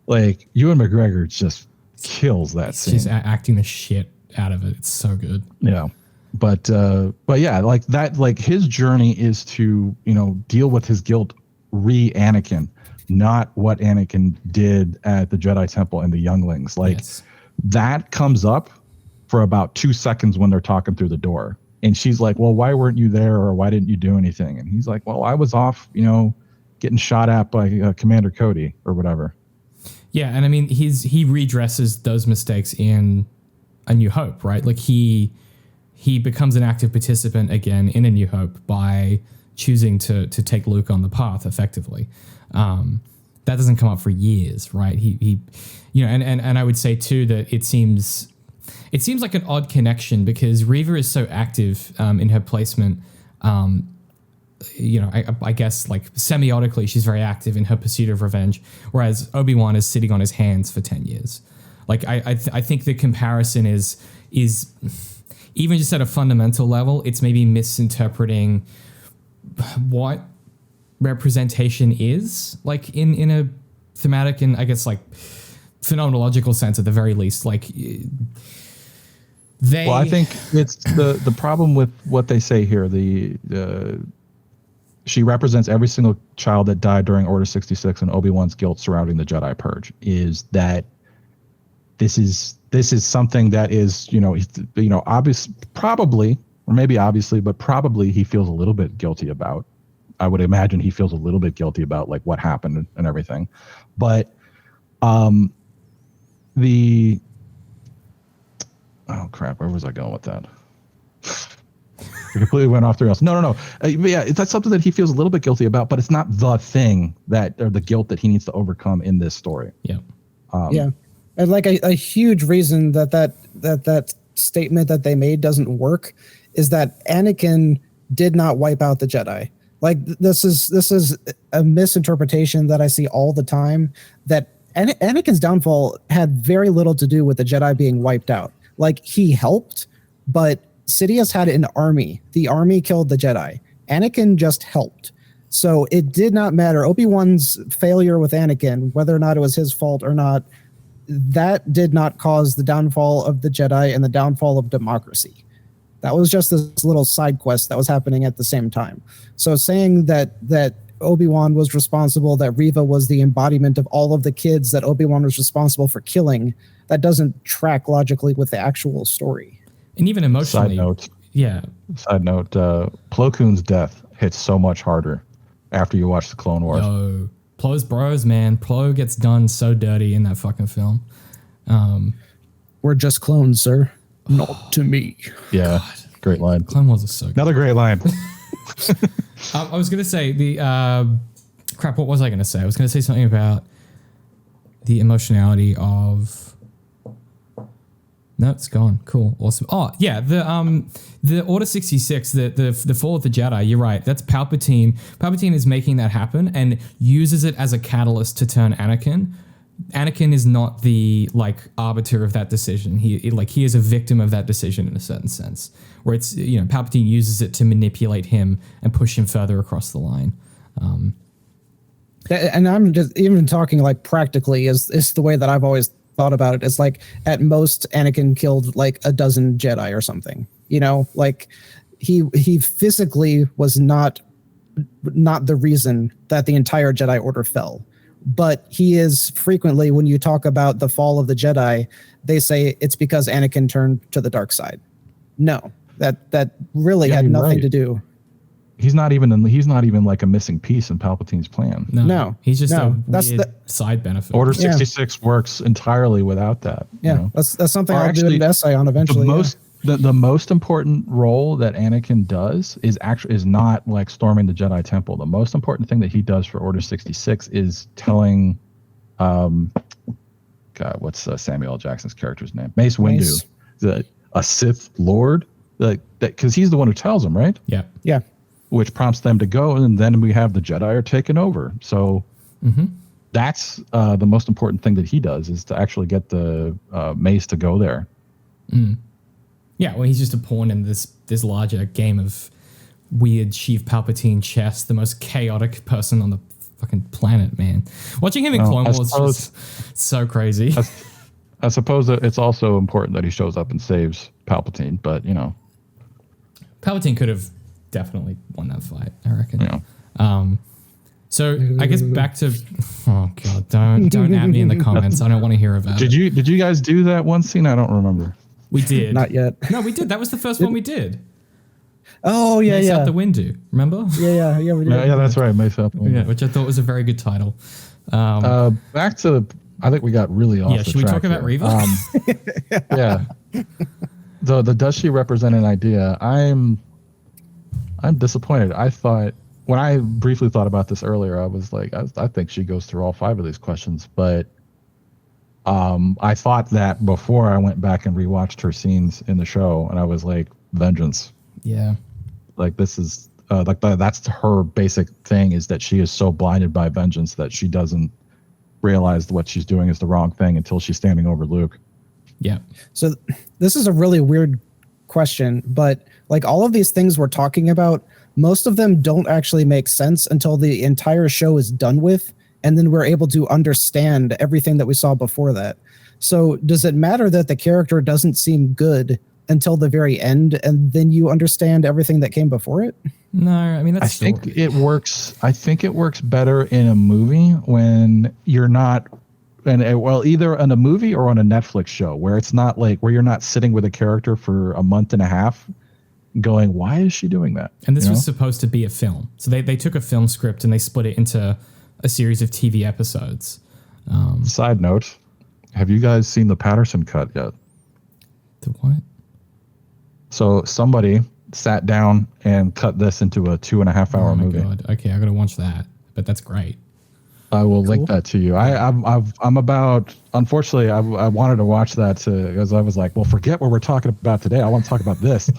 Like Ewan McGregor just kills that scene. She's acting the shit out of it. It's so good. Yeah. But yeah, like that, like his journey is to, deal with his guilt Anakin, not what Anakin did at the Jedi Temple and the younglings. Like that comes up for about 2 seconds when they're talking through the door. And she's like, well, why weren't you there, or why didn't you do anything? And he's like, well, I was off, getting shot at by Commander Cody or whatever. Yeah. And I mean, he redresses those mistakes in A New Hope, right? Like he becomes an active participant again in A New Hope by choosing to take Luke on the path effectively. That doesn't come up for years, right? He and I would say too that it seems like an odd connection because Reva is so active in her placement. I guess like semiotically, she's very active in her pursuit of revenge, whereas Obi-Wan is sitting on his hands for 10 years. Like I think the comparison is even just at a fundamental level, it's maybe misinterpreting what representation is, like in a thematic and I guess like phenomenological sense at the very least. Like well, I think it's the problem with what they say here. She represents every single child that died during Order 66 and Obi-Wan's guilt surrounding the Jedi Purge. Is that this is something that is, obvious, probably, or maybe obviously, but probably he feels a little bit guilty about. I would imagine he feels a little bit guilty about like what happened and everything. But oh crap, where was I going with that? I completely went off the rails. No. Yeah, that's something that he feels a little bit guilty about, but it's not the thing or the guilt that he needs to overcome in this story. Yeah. Yeah. And like a huge reason that statement that they made doesn't work is that Anakin did not wipe out the Jedi. Like this is a misinterpretation that I see all the time, that Anakin's downfall had very little to do with the Jedi being wiped out. Like he helped, but Sidious had an army. The army killed the Jedi. Anakin just helped. So it did not matter. Obi-Wan's failure with Anakin, whether or not it was his fault or not, that did not cause the downfall of the Jedi and the downfall of democracy. That was just this little side quest that was happening at the same time. So saying that Obi-Wan was responsible, that Reva was the embodiment of all of the kids that Obi-Wan was responsible for killing, that doesn't track logically with the actual story. And even emotionally. Side note, Plo Koon's death hits so much harder after you watch the Clone Wars. Yo, Plo's bros, man. Plo gets done so dirty in that fucking film. We're just clones, sir. Not to me. Yeah, God. Great line. Clone Wars is so good. Another great line. I was going to say crap, what was I going to say? I was going to say something about the emotionality of... No, it's gone. Cool. Awesome. Oh, yeah. The Order 66, the Fall of the Jedi, you're right. That's Palpatine. Palpatine is making that happen and uses it as a catalyst to turn Anakin. Anakin is not the arbiter of that decision. He is a victim of that decision in a certain sense, where it's, Palpatine uses it to manipulate him and push him further across the line. And I'm just even talking practically is the way that I've always thought about it. It's like at most Anakin killed a dozen Jedi or something, he physically was not the reason that the entire Jedi Order fell. But he is frequently, when you talk about the fall of the Jedi, they say it's because Anakin turned to the dark side. No, that really had nothing to do. He's not even like a missing piece in Palpatine's plan. No, he's just a weird side benefit. Order 66 works entirely without that. Yeah, that's something I'll do an essay on eventually. The most important role that Anakin does is not storming the Jedi Temple. The most important thing that he does for Order 66 is telling, what's Samuel L. Jackson's character's name? Mace Windu, a Sith Lord, because he's the one who tells him, right? Yeah. Which prompts them to go, and then we have the Jedi are taken over. So that's the most important thing that he does, is to actually get the Mace to go there. Mm. Yeah, well, he's just a pawn in this larger game of weird Sheev Palpatine chess, the most chaotic person on the fucking planet, man. Watching him in Clone Wars is just so crazy. I suppose that it's also important that he shows up and saves Palpatine, but Palpatine could have definitely won that fight, I reckon. Yeah. So I guess back to, oh god, don't at me in the comments. I don't want to hear about it. Did you guys do that one scene? I don't remember. We did. Not yet. No, we did. That was the first one we did. Oh yeah, Mace yeah. Out the Windu, remember? Yeah. We did. Yeah, that's right. Mace Out the Windu. Yeah, which I thought was a very good title. Back to, I think we got really off. Yeah, should we talk about Reva? Yeah. The does she represent an idea? I'm disappointed. I thought, when I briefly thought about this earlier, I was like, I think she goes through all 5 of these questions, but I thought that before I went back and rewatched her scenes in the show, and I was like, vengeance. Yeah. Like, this is that's her basic thing, is that she is so blinded by vengeance that she doesn't realize what she's doing is the wrong thing until she's standing over Luke. Yeah. So this is a really weird question, but like all of these things we're talking about, most of them don't actually make sense until the entire show is done with, and then we're able to understand everything that we saw before that. So does it matter that the character doesn't seem good until the very end, and then you understand everything that came before it? No, I mean, that's I think it works better in a movie when you're not, either in a movie or on a Netflix show, where it's not like, where you're not sitting with a character for a month and a half going, why is she doing that? And this was supposed to be a film. So they took a film script and they split it into a series of TV episodes. Side note, have you guys seen the Patterson cut yet? The what? So somebody sat down and cut this into a 2.5-hour movie. God. Okay, I gotta watch that. But that's great. I will link that to you. I'm about, unfortunately, I wanted to watch that because I was like, well, forget what we're talking about today. I want to talk about this.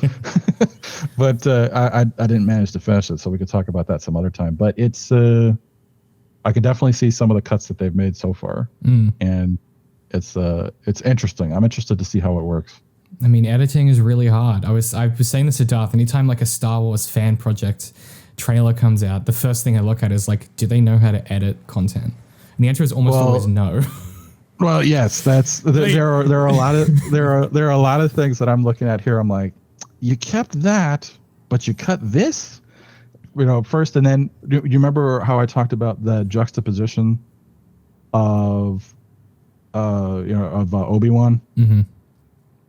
But I didn't manage to finish it, so we could talk about that some other time. But it's, I could definitely see some of the cuts that they've made so far. And it's interesting. I'm interested to see how it works. I mean, editing is really hard. I was saying this to Darth. Anytime like a Star Wars fan project trailer comes out, the first thing I look at is like, do they know how to edit content? And the answer is almost always no. Well, yes, that's there are a lot of things that I'm looking at here. I'm like, you kept that, but you cut this, first, and then you remember how I talked about the juxtaposition of Obi-Wan. Mm-hmm.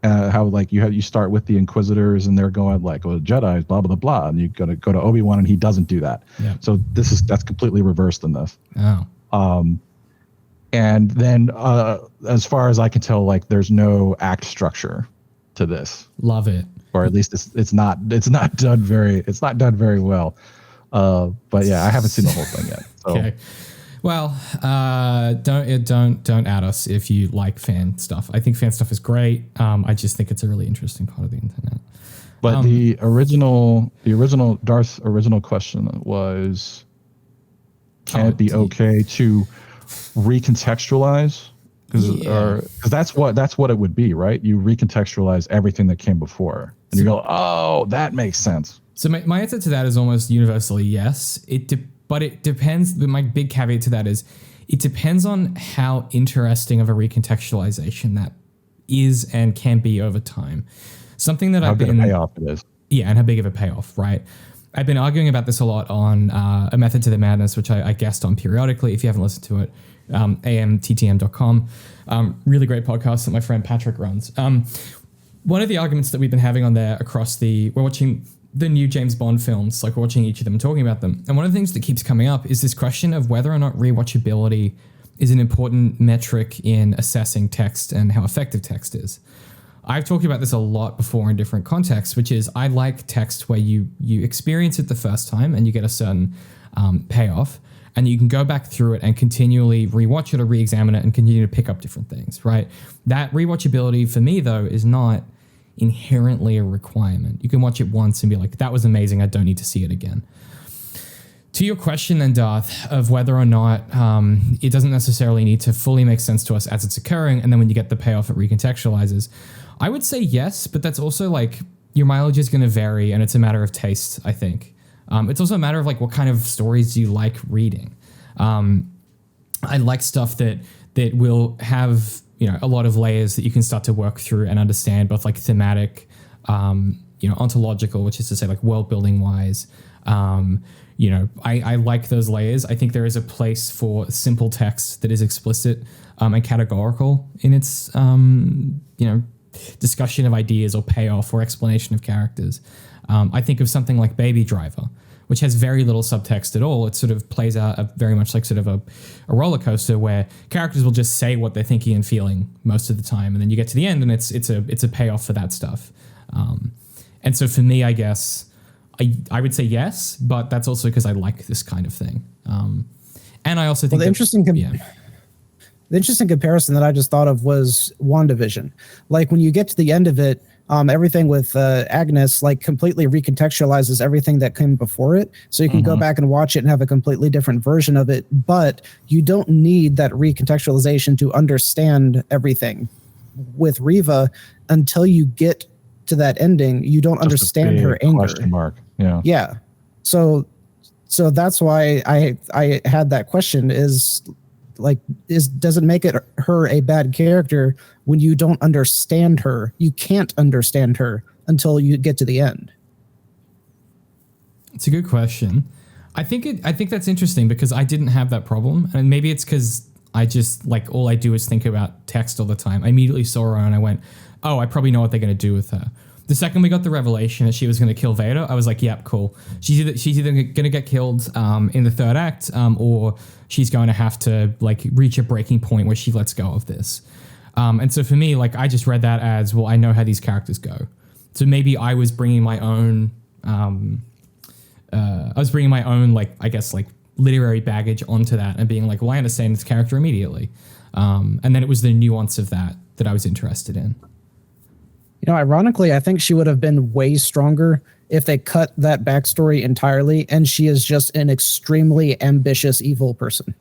How like you start with the Inquisitors and they're going like, well, Jedi's blah blah blah, and you go to Obi-Wan and he doesn't do that. Yeah. So that's completely reversed in this. Oh. And then as far as I can tell, like there's no act structure to this. Love it. Or at least it's not done very well. But yeah, I haven't seen the whole thing yet. So. Okay. Well, don't at us if you like fan stuff. I think fan stuff is great. I just think it's a really interesting part of the internet. But the original Darth's original question was, can it be okay to recontextualize? Because that's what it would be, right? You recontextualize everything that came before, and you go, oh, that makes sense. So my answer to that is almost universally yes. But it depends. My big caveat to that is it depends on how interesting of a recontextualization that is and can be over time. Something that how big a payoff it is. Yeah, and how big of a payoff, right? I've been arguing about this a lot on A Method to the Madness, which I guest on periodically. If you haven't listened to it, amttm.com. Really great podcast that my friend Patrick runs. One of the arguments that we've been having on there we're watching the new James Bond films, like we're watching each of them and talking about them. And one of the things that keeps coming up is this question of whether or not rewatchability is an important metric in assessing text and how effective text is. I've talked about this a lot before in different contexts, which is I like text where you experience it the first time and you get a certain payoff, and you can go back through it and continually rewatch it or re-examine it and continue to pick up different things, right? That rewatchability for me, though, is not inherently a requirement. You can watch it once and be like, that was amazing, I don't need to see it again. To your question then, Darth, of whether or not it doesn't necessarily need to fully make sense to us as it's occurring, and then when you get the payoff, it recontextualizes. I would say yes, but that's also like your mileage is going to vary, and it's a matter of taste, I think. It's also a matter of like what kind of stories do you like reading. I like stuff that will have, a lot of layers that you can start to work through and understand, both like thematic, ontological, which is to say like world building wise. I like those layers. I think there is a place for simple text that is explicit and categorical in its, discussion of ideas or payoff or explanation of characters. I think of something like Baby Driver, which has very little subtext at all. It sort of plays out very much like sort of a roller coaster where characters will just say what they're thinking and feeling most of the time, and then you get to the end and it's a payoff for that stuff. And so for me, I guess I would say yes, but that's also because I like this kind of thing. And I also think the interesting comparison that I just thought of was WandaVision. Like when you get to the end of it, everything with Agnes like completely recontextualizes everything that came before it. So you can go back and watch it and have a completely different version of it, but you don't need that recontextualization to understand everything. With Reva, until you get to that ending, you don't understand her anger. Question mark. Yeah. Yeah. So that's why I had that question does it make her a bad character when you don't understand her? You can't understand her until you get to the end. It's a good question. I think that's interesting because I didn't have that problem, and maybe it's because I just like all I do is think about text all the time. I immediately saw her and I went, "Oh, I probably know what they're going to do with her." The second we got the revelation that she was going to kill Vader, I was like, "Yep, cool. She's either going to get killed in the third act, or she's going to have to like reach a breaking point where she lets go of this." And so for me, like I just read that as, well, I know how these characters go. So maybe I was bringing my own, like I guess like literary baggage onto that and being like, well, I understand this character immediately. And then it was the nuance of that I was interested in. Ironically, I think she would have been way stronger if they cut that backstory entirely, and she is just an extremely ambitious evil person.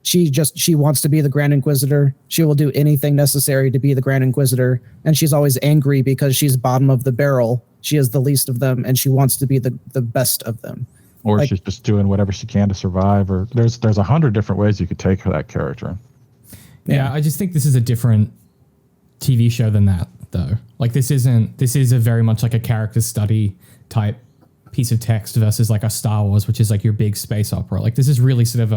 She wants to be the Grand Inquisitor. She will do anything necessary to be the Grand Inquisitor, and she's always angry because she's bottom of the barrel. She is the least of them, and she wants to be the best of them. Or she's just doing whatever she can to survive. Or there's 100 different ways you could take that character. Yeah, I just think this is a different TV show than that, though. Like this is a very much like a character study type piece of text versus like a Star Wars, which is like your big space opera. Like this is really sort of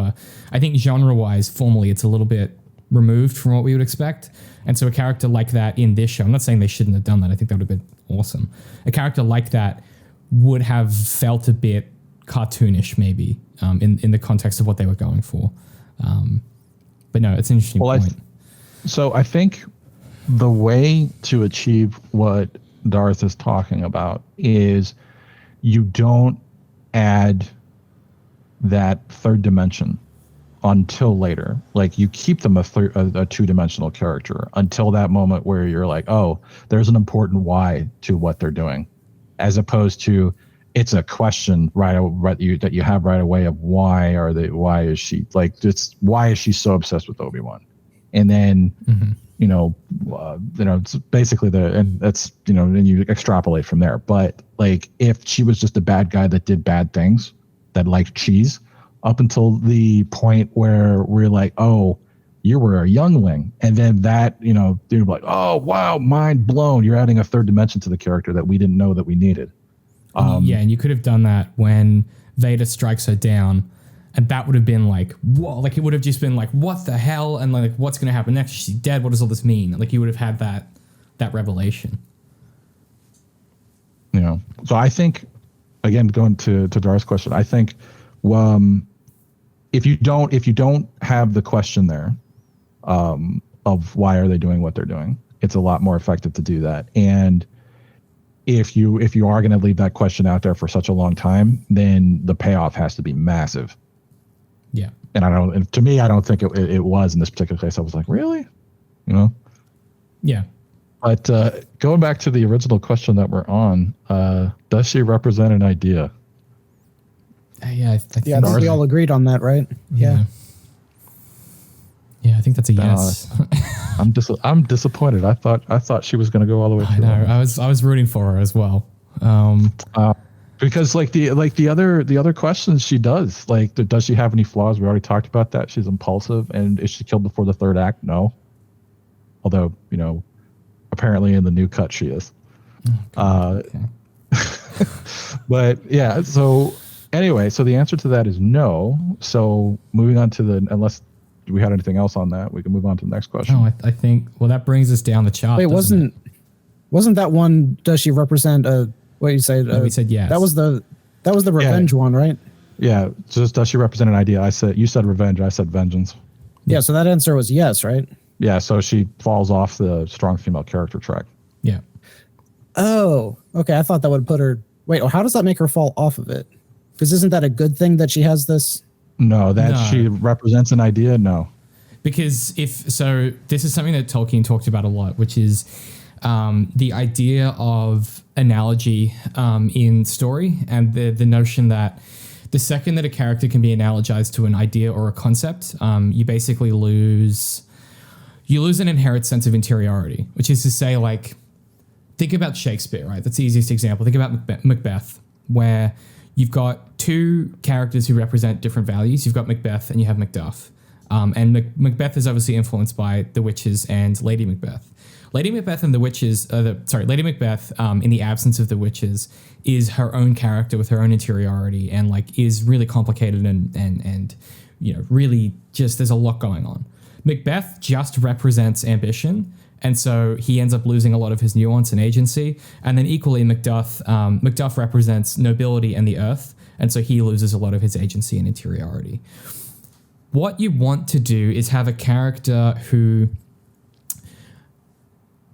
I think genre-wise, formally, it's a little bit removed from what we would expect. And so a character like that in this show, I'm not saying they shouldn't have done that. I think that would have been awesome. A character like that would have felt a bit cartoonish, maybe, in the context of what they were going for. But no, it's an interesting point. So I think the way to achieve what Darth is talking about is you don't add that third dimension until later. Like you keep them a two-dimensional character until that moment where you're like, oh, there's an important why to what they're doing, as opposed to it's a question that you have right away of why is she so obsessed with Obi-Wan, and then it's basically and that's and you extrapolate from there. But like if she was just a bad guy that did bad things, that liked cheese, up until the point where we're like, oh, you were a youngling, and then that they're like, oh wow, mind blown, you're adding a third dimension to the character that we didn't know that we needed. And you could have done that when Vader strikes her down, and that would have been like, whoa, like it would have just been like, what the hell, and like what's going to happen next? She's dead. What does all this mean? Like you would have had that revelation. So I think, again, going to Darth's question, I think if you don't have the question there of why are they doing what they're doing, it's a lot more effective to do that. And if you are going to leave that question out there for such a long time, then the payoff has to be massive. Yeah. And to me, I don't think it was in this particular case. I was like, really? Yeah. But going back to the original question that we're on, does she represent an idea? Yeah, I think we all agreed on that, right? Yeah. Yeah, I think that's a yes. I'm disappointed. I thought she was going to go all the way through. I know. I was rooting for her as well. Because the other questions she does, like, does she have any flaws? We already talked about that. She's impulsive, and is she killed before the third act? No. Although, apparently in the new cut she is. Okay. But yeah, so anyway, so the answer to that is no. So moving on to unless we had anything else on that, we can move on to the next question. No, I think, well, that brings us down the chart. Wait, wasn't that one, does she represent what you said? We said yes. That was the revenge one, right? Yeah. Just does she represent an idea? You said revenge. I said vengeance. Yeah. So that answer was yes, right? Yeah. So she falls off the strong female character track. Yeah. Oh, okay. I thought that would put her. Wait, how does that make her fall off of it? Because isn't that a good thing that she has this? No, she represents an idea. No. Because this is something that Tolkien talked about a lot, which is the idea of analogy in story, and the notion that the second that a character can be analogized to an idea or a concept, you basically lose an inherent sense of interiority, which is to say, like, think about Shakespeare, right? That's the easiest example. Think about Macbeth, where you've got two characters who represent different values. You've got Macbeth and you have Macduff. And Macbeth is obviously influenced by the witches and Lady Macbeth. Lady Macbeth and the witches, Lady Macbeth, in the absence of the witches, is her own character with her own interiority, and like is really complicated and really just, there's a lot going on. Macbeth just represents ambition, and so he ends up losing a lot of his nuance and agency. And then equally, Macduff represents nobility and the earth, and so he loses a lot of his agency and interiority. What you want to do is have a character who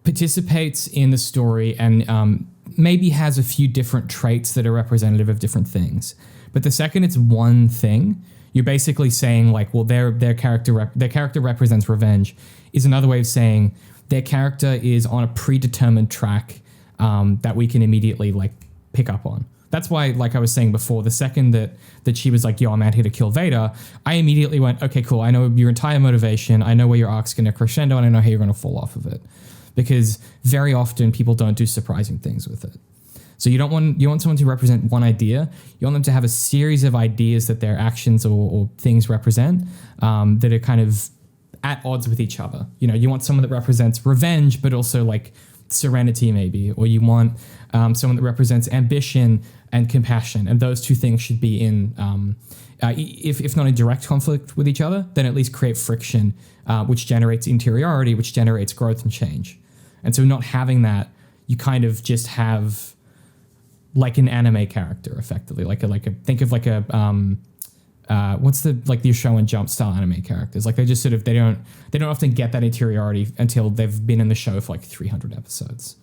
participates in the story and maybe has a few different traits that are representative of different things. But the second it's one thing, you're basically saying, like, well, their character represents revenge, is another way of saying their character is on a predetermined track that we can immediately, like, pick up on. That's why, like I was saying before, the second that she was like, yo, I'm out here to kill Vader, I immediately went, okay, cool. I know your entire motivation. I know where your arc's going to crescendo, and I know how you're going to fall off of it. Because very often people don't do surprising things with it. So you want someone to represent one idea. You want them to have a series of ideas that their actions or things represent that are kind of at odds with each other. You want someone that represents revenge, but also like serenity maybe, or you want someone that represents ambition and compassion, and those two things should be in, if not in direct conflict with each other, then at least create friction, which generates interiority, which generates growth and change. And so not having that, you kind of just have like an anime character, effectively, think of like a what's the show and jump style anime characters, like they just sort of they don't often get that interiority until they've been in the show for like 300 episodes.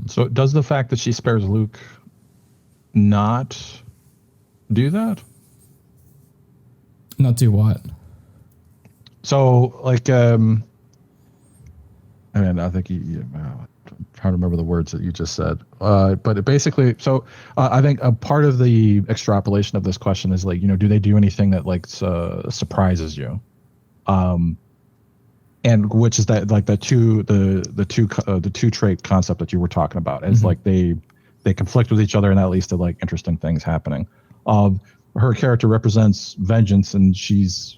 So does the fact that she spares Luke not do that? Not do what? So like I think I'm trying to remember the words that you just said. But it basically, so I think a part of the extrapolation of this question is like, do they do anything that like surprises you? And which is that like the two trait concept that you were talking about is like they conflict with each other, and that leads to like interesting things happening. Her character represents vengeance, and she's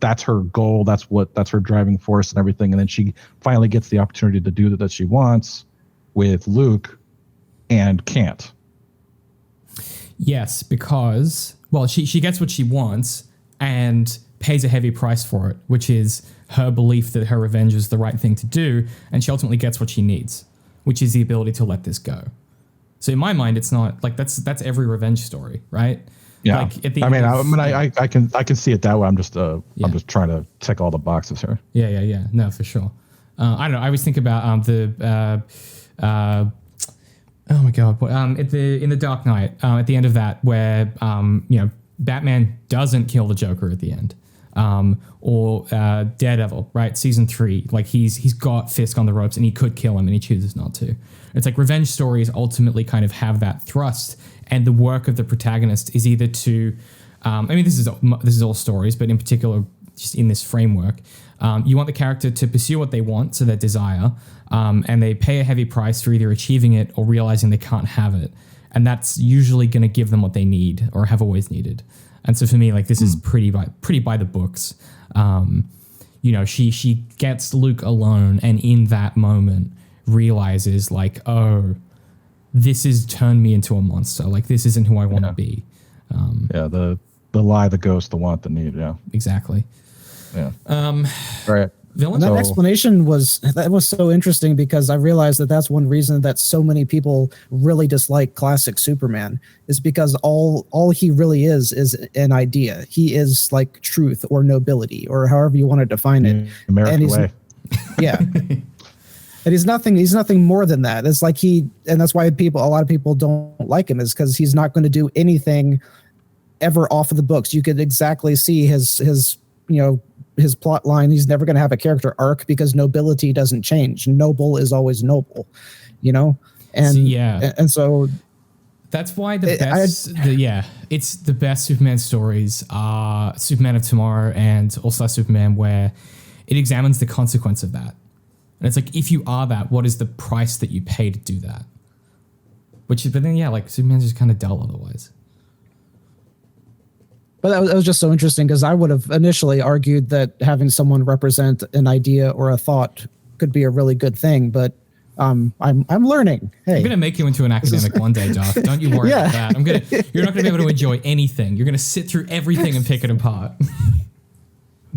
that's her goal. That's her driving force and everything. And then she finally gets the opportunity to do that she wants with Luke and can't. Yes, because, well, she gets what she wants and pays a heavy price for it, which is her belief that her revenge is the right thing to do. And she ultimately gets what she needs, which is the ability to let this go. So in my mind, it's not like that's every revenge story, right? Yeah. Like at the I can see it that way. I'm just trying to tick all the boxes here. Yeah. No, for sure. I don't know. I always think about oh my god, in the Dark Knight, at the end of that, where Batman doesn't kill the Joker at the end. Or Daredevil, right? Season 3, like he's got Fisk on the ropes and he could kill him and he chooses not to. It's like revenge stories ultimately kind of have that thrust, and the work of the protagonist is either to, this is all stories, but in particular, just in this framework, you want the character to pursue what they want, so their desire, and they pay a heavy price for either achieving it or realizing they can't have it. and that's usually going to give them what they need or have always needed. And so for me, like, this is pretty by the books. You know, she gets Luke alone, and in that moment realizes, like, oh, this has turned me into a monster. Like, this isn't who I want to be. The lie, the ghost, the want, the need. Yeah, exactly. Yeah. Right. Villain. That explanation was so interesting, because I realized that that's one reason that so many people really dislike classic Superman, is because all he really is an idea. He is like truth or nobility or however you want to define it. American way. Yeah. And he's nothing more than that. It's like and that's why a lot of people don't like him, is because he's not going to do anything ever off of the books. You could exactly see his plot line. He's never going to have a character arc, because nobility doesn't change. Noble is always noble, and so that's why it's the best Superman stories are Superman of Tomorrow and All Star Superman, where it examines the consequence of that. And it's like, if you are that, what is the price that you pay to do that? But then, like, Superman's just kind of dull otherwise. But that was just so interesting, because I would have initially argued that having someone represent an idea or a thought could be a really good thing. But I'm learning. Hey, I'm gonna make you into an academic one day, Darth. Don't you worry about that. You're not gonna be able to enjoy anything. You're gonna sit through everything and pick it apart.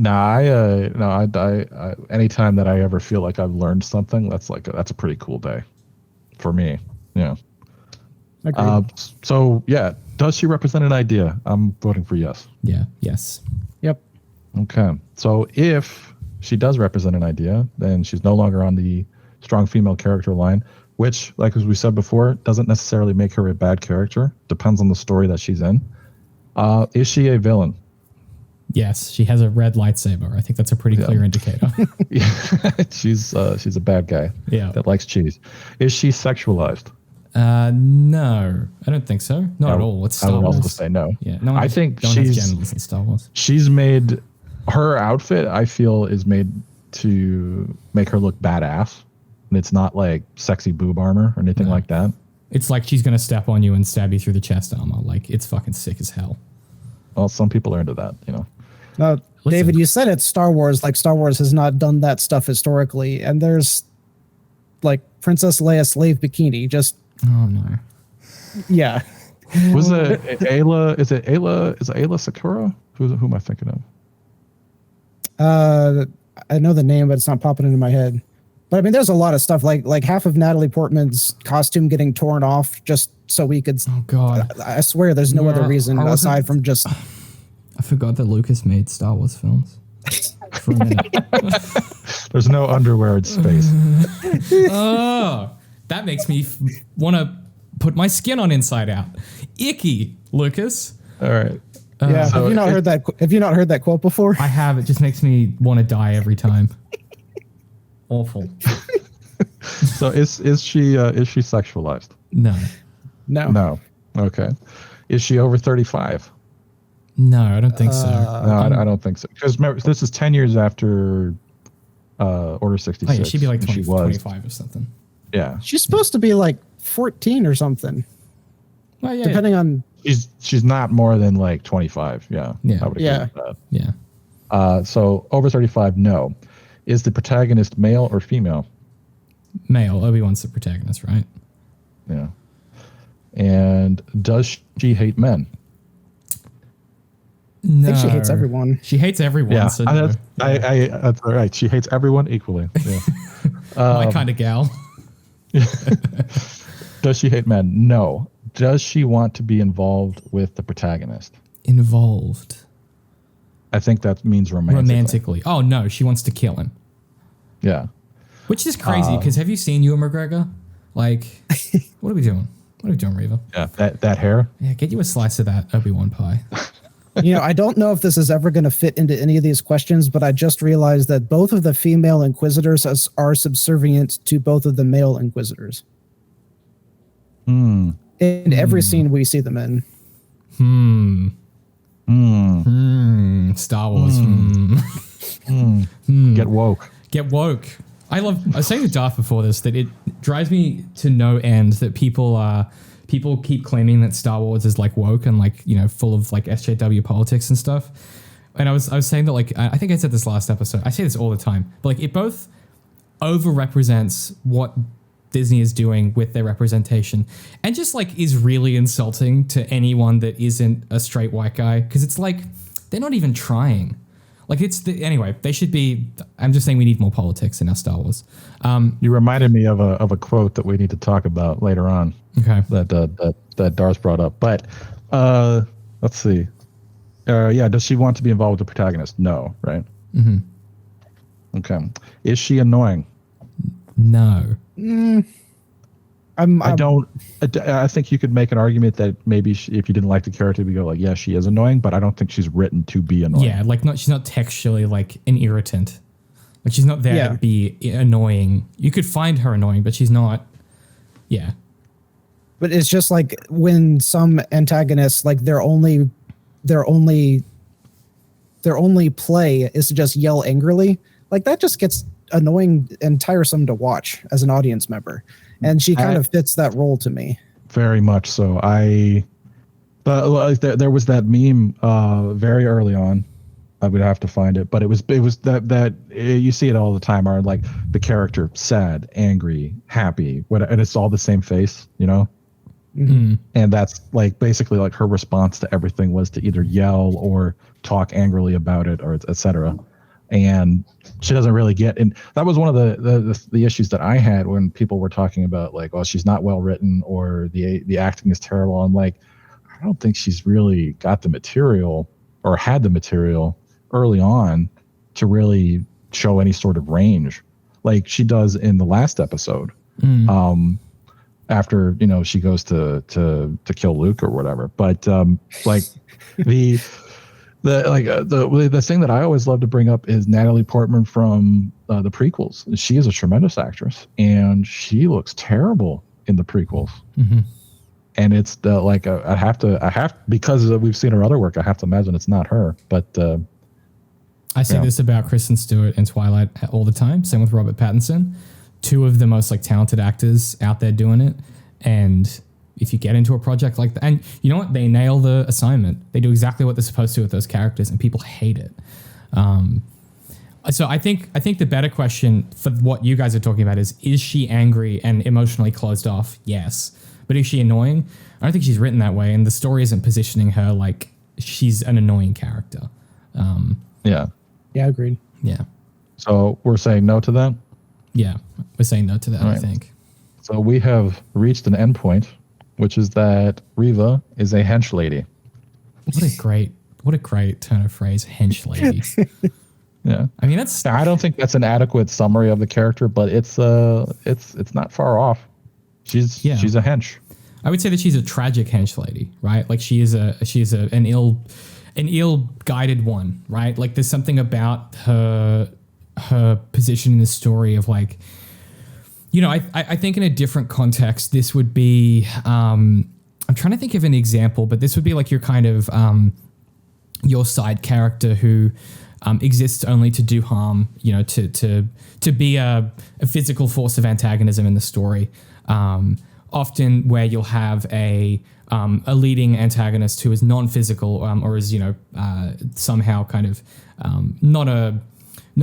I anytime that I ever feel like I've learned something, that's a pretty cool day for me. Yeah. So yeah, does she represent an idea? I'm voting for yes. Yeah. Yes. Yep. Okay. So if she does represent an idea, then she's no longer on the strong female character line, which, like as we said before, doesn't necessarily make her a bad character. Depends on the story that she's in. Is she a villain? Yes, she has a red lightsaber. I think that's a pretty clear indicator. She's a bad guy. Yeah. That likes cheese. Is she sexualized? No, I don't think so. Not at all. It's Star Wars. I would also say no. Yeah, I think no one has genitals in Star Wars. She's made her outfit, I feel, is made to make her look badass, and it's not like sexy boob armor or anything like that. It's like she's gonna step on you and stab you through the chest armor. Like, it's fucking sick as hell. Well, some people are into that, Listen, David, you said it's Star Wars. Like, Star Wars has not done that stuff historically, and there's like Princess Leia slave bikini. Just yeah. Was it Ayla? Is it Ayla? Is it Ayla Sakura? Who am I thinking of? I know the name, but it's not popping into my head. But I mean, there's a lot of stuff like half of Natalie Portman's costume getting torn off just so we could. Oh God! I swear, there's no other reason aside from just. I forgot that Lucas made Star Wars films. For a minute. There's no underwear in space. Oh, that makes me want to put my skin on Inside Out. Icky, Lucas. All right. Yeah. So have you not heard that? Have you not heard that quote before? I have. It just makes me want to die every time. Awful. So is she sexualized? No. Okay. Is she over 35? No, I don't think so. I don't think so. Because remember, this is 10 years after Order 66. Oh, yeah, she'd be like 25 or something. Yeah. She's supposed to be like 14 or something. Well, yeah. Depending on. She's not more than like 25. Yeah. Yeah. I would agree with that. Yeah. So over 35, no. Is the protagonist male or female? Male. Obi-Wan's the protagonist, right? Yeah. And does she hate men? No. I think she hates everyone. She hates everyone. Yeah, so no. that's all right. She hates everyone equally. Yeah. My kind of gal. Does she hate men? No. Does she want to be involved with the protagonist? Involved. I think that means romantically. Oh, no. She wants to kill him. Yeah. Which is crazy, because have you seen Ewan McGregor? Like, what are we doing? What are we doing, Reva? Yeah, that hair. Yeah, get you a slice of that Obi-Wan pie. I don't know if this is ever going to fit into any of these questions, but I just realized that both of the female Inquisitors are subservient to both of the male Inquisitors. In every scene we see them in. Star Wars. Get woke. Get woke. I was saying to Darth before this that it drives me to no end that people people keep claiming that Star Wars is like woke and like, you know, full of like SJW politics and stuff. And I was saying that, like, I think I said this last episode. I say this all the time, but like it both overrepresents what Disney is doing with their representation and just like is really insulting to anyone that isn't a straight white guy. Cause it's like, they're not even trying. Like anyway, they should be. I'm just saying we need more politics in our Star Wars. You reminded me of a quote that we need to talk about later on. Okay. That Darth brought up. But let's see. Yeah, does she want to be involved with the protagonist? No, right? Mm-hmm. Okay. Is she annoying? No. I think you could make an argument that maybe if you didn't like the character, you go like, yeah, she is annoying, but I don't think she's written to be annoying. Yeah, like she's not textually like an irritant. Like she's not there to be annoying. You could find her annoying, but she's not. Yeah. But it's just like when some antagonists, like their only play is to just yell angrily. Like that just gets annoying and tiresome to watch as an audience member. And she kind of fits that role to me. Very much so. There was that meme very early on. I would have to find it, but it was that you see it all the time. Are like the character sad, angry, happy, and it's all the same face, you know. Mm-hmm. And that's like basically like her response to everything was to either yell or talk angrily about it, or etc. And she doesn't really get, and that was one of the issues that I had when people were talking about like, oh, she's not well written or the acting is terrible. I'm like, I don't think she's really got the material or had the material early on to really show any sort of range like she does in the last episode. After, you know, she goes to kill Luke or whatever. But like the thing that I always love to bring up is Natalie Portman from the prequels. She is a tremendous actress, and she looks terrible in the prequels. Mm-hmm. And it's I have because we've seen her other work. I have to imagine it's not her. But I say this about Kristen Stewart in Twilight all the time. Same with Robert Pattinson. Two of the most like talented actors out there doing it. And if you get into a project like that, and you know what, they nail the assignment. They do exactly what they're supposed to with those characters, and people hate it. So I think the better question for what you guys are talking about is she angry and emotionally closed off? Yes. But is she annoying? I don't think she's written that way, and the story isn't positioning her like she's an annoying character. Yeah, agreed. Yeah. So we're saying no to that? Yeah, we're saying no to that, right. I think. So we have reached an endpoint, which is that Reva is a hench lady. What a great turn of phrase, hench lady. Yeah. I mean, I don't think that's an adequate summary of the character, but it's not far off. She's a hench. I would say that she's a tragic hench lady, right? Like she's an ill-guided one, right? Like there's something about her position in the story of like, you know, I think in a different context, this would be, I'm trying to think of an example, but this would be like your kind of, your side character who exists only to do harm, you know, to be a physical force of antagonism in the story. Often where you'll have a leading antagonist who is non-physical or is, you know, somehow kind of not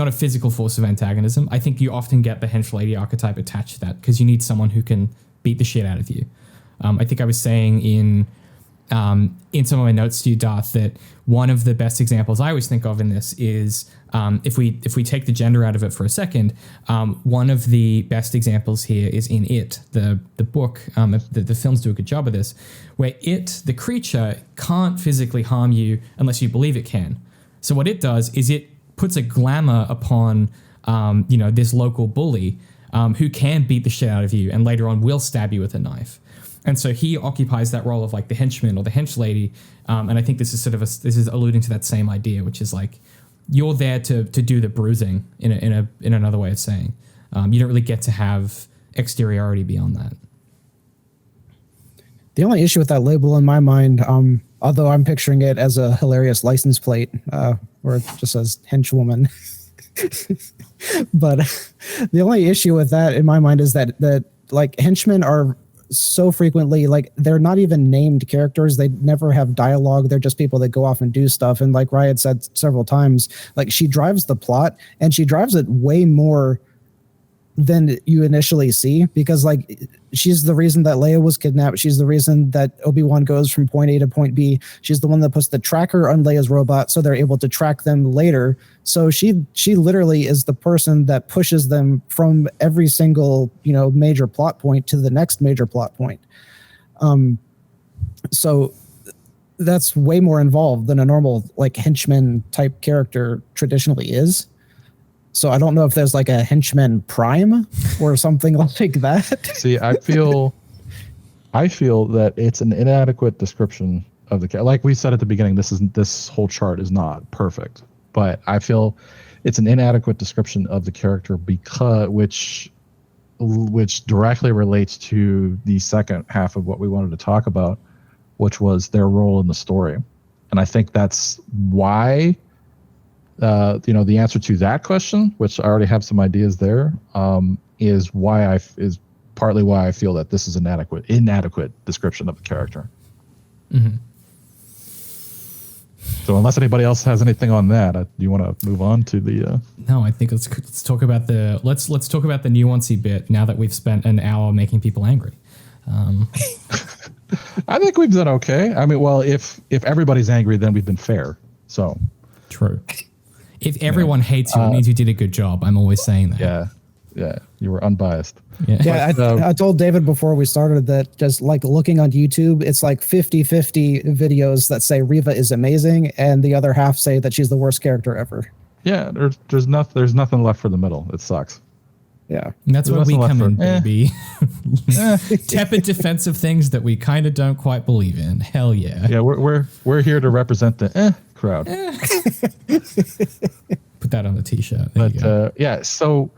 a physical force of antagonism. I think you often get the hench lady archetype attached to that because you need someone who can beat the shit out of you. I think I was saying in some of my notes to you, Darth, that one of the best examples I always think of in this is if we take the gender out of it for a second, one of the best examples here is in It, the book. The films do a good job of this, where It, the creature, can't physically harm you unless you believe it can. So what it does is it puts a glamour upon this local bully who can beat the shit out of you and later on will stab you with a knife. And so he occupies that role of like the henchman or the hench lady. And I think this is alluding to that same idea, which is like you're there to do the bruising in another way of saying. You don't really get to have exteriority beyond that. The only issue with that label in my mind, although I'm picturing it as a hilarious license plate, where it just says henchwoman. But the only issue with that in my mind is that like henchmen are so frequently, like they're not even named characters. They never have dialogue. They're just people that go off and do stuff. And like Rye had said several times, like she drives the plot, and she drives it way more than you initially see, because like she's the reason that Leia was kidnapped. She's the reason that Obi-Wan goes from point A to point B. She's the one that puts the tracker on Leia's robot so they're able to track them later. So she literally is the person that pushes them from every single, major plot point to the next major plot point. So that's way more involved than a normal like henchman type character traditionally is. So I don't know if there's like a henchman prime or something like that. See, I feel that it's an inadequate description of the character. Like we said at the beginning, this whole chart is not perfect, but I feel it's an inadequate description of the character because which directly relates to the second half of what we wanted to talk about, which was their role in the story. And I think that's why the answer to that question, which I already have some ideas there, is partly why I feel that this is inadequate description of the character. Mm-hmm. So unless anybody else has anything on that, do you want to move on to the? No, I think let's talk about the let's talk about the nuancy bit now that we've spent an hour making people angry. I think we've done okay. I mean, well, if everybody's angry, then we've been fair. So true. If everyone hates you, it means you did a good job. I'm always saying that. Yeah, you were unbiased. Yeah, I told David before we started that just like looking on YouTube, it's like 50-50 videos that say Reva is amazing, and the other half say that she's the worst character ever. Yeah, there's nothing left for the middle. It sucks. Yeah, and that's where we come in, baby. Tepid defensive things that we kind of don't quite believe in. Hell yeah. Yeah, we're here to represent the crowd. Put that on the t-shirt. Yeah, so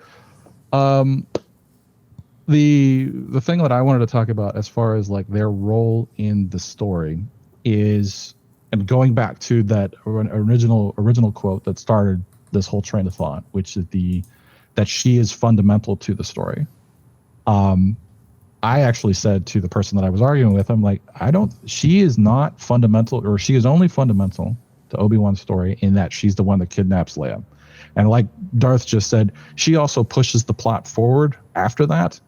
the thing that I wanted to talk about as far as like their role in the story is, and going back to that original quote that started this whole train of thought, which is that she is fundamental to the story. I actually said to the person that I was arguing with, I'm like, she is not fundamental, or she is only fundamental to Obi-Wan's story in that she's the one that kidnaps Leia. And like Darth just said, she also pushes the plot forward after that,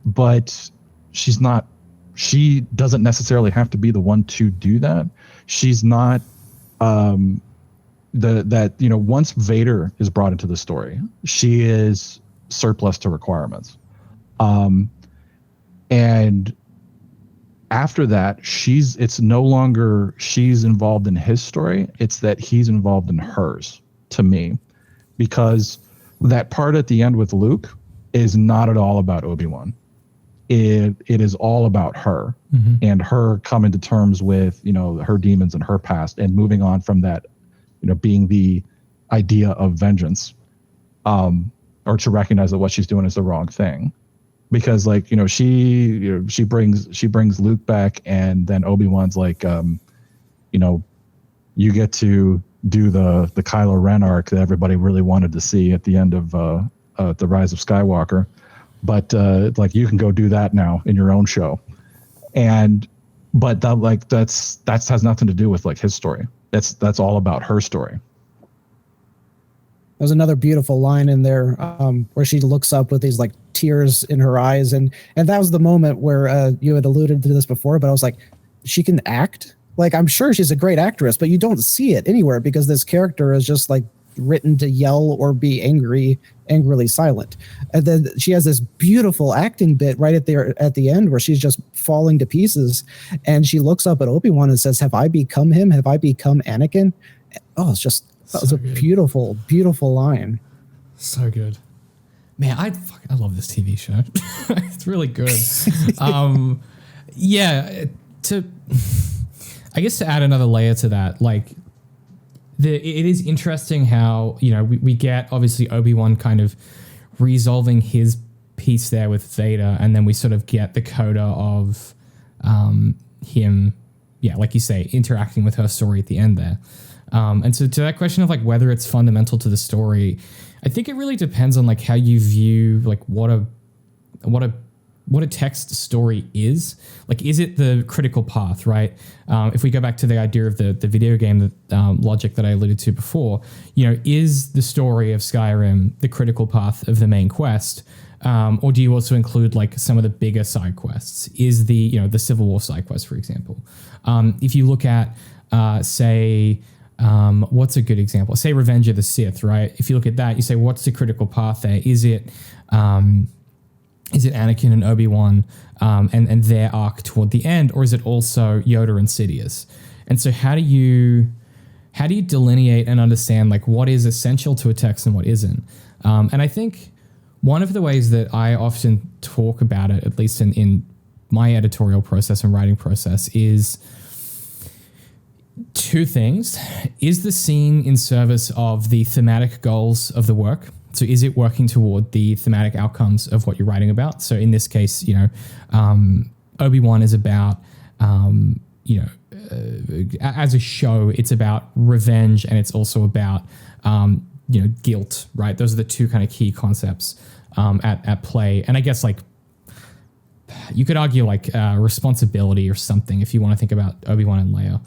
but she doesn't necessarily have to be the one to do that. She's not once Vader is brought into the story, she is surplus to requirements. And after that, it's no longer she's involved in his story, it's that he's involved in hers, to me, because that part at the end with Luke is not at all about Obi-Wan. It is all about her, mm-hmm. and her coming to terms with, her demons and her past, and moving on from that, being the idea of vengeance, or to recognize that what she's doing is the wrong thing. Because she brings Luke back, and then Obi-Wan's like, you get to do the Kylo Ren arc that everybody really wanted to see at the end of the Rise of Skywalker, but you can go do that now in your own show, but that has nothing to do with like his story. That's all about her story. There's another beautiful line in there where she looks up with these like tears in her eyes, and that was the moment where you had alluded to this before, but I was like, she can act. Like, I'm sure she's a great actress, but you don't see it anywhere because this character is just like written to yell or be angrily silent. And then she has this beautiful acting bit right at the end where she's just falling to pieces, and she looks up at Obi-Wan and says, "Have I become him? Have I become Anakin?" Oh, it's just that was a beautiful, beautiful line. So good. Man, I love this TV show. It's really good. I guess to add another layer to that, like it is interesting how, we get obviously Obi-Wan kind of resolving his piece there with Vader, and then we sort of get the coda of him, like you say, interacting with her story at the end there. And so to that question of like whether it's fundamental to the story, I think it really depends on like how you view like what a what a text story is. Like, is it the critical path, right? If we go back to the idea of the video game logic that I alluded to before, is the story of Skyrim the critical path of the main quest? Or do you also include like some of the bigger side quests? Is the Civil War side quest, for example? If you look at, say, what's a good example? Say Revenge of the Sith, right? If you look at that, you say, what's the critical path there? Is it Anakin and Obi-Wan and their arc toward the end, or is it also Yoda and Sidious? And so how do you delineate and understand like what is essential to a text and what isn't? And I think one of the ways that I often talk about it, at least in my editorial process and writing process, is two things. Is the scene in service of the thematic goals of the work? So is it working toward the thematic outcomes of what you're writing about? So in this case, Obi-Wan is about, as a show, it's about revenge, and it's also about, guilt, right? Those are the two kind of key concepts at play. And I guess like you could argue like responsibility or something if you want to think about Obi-Wan and Leia.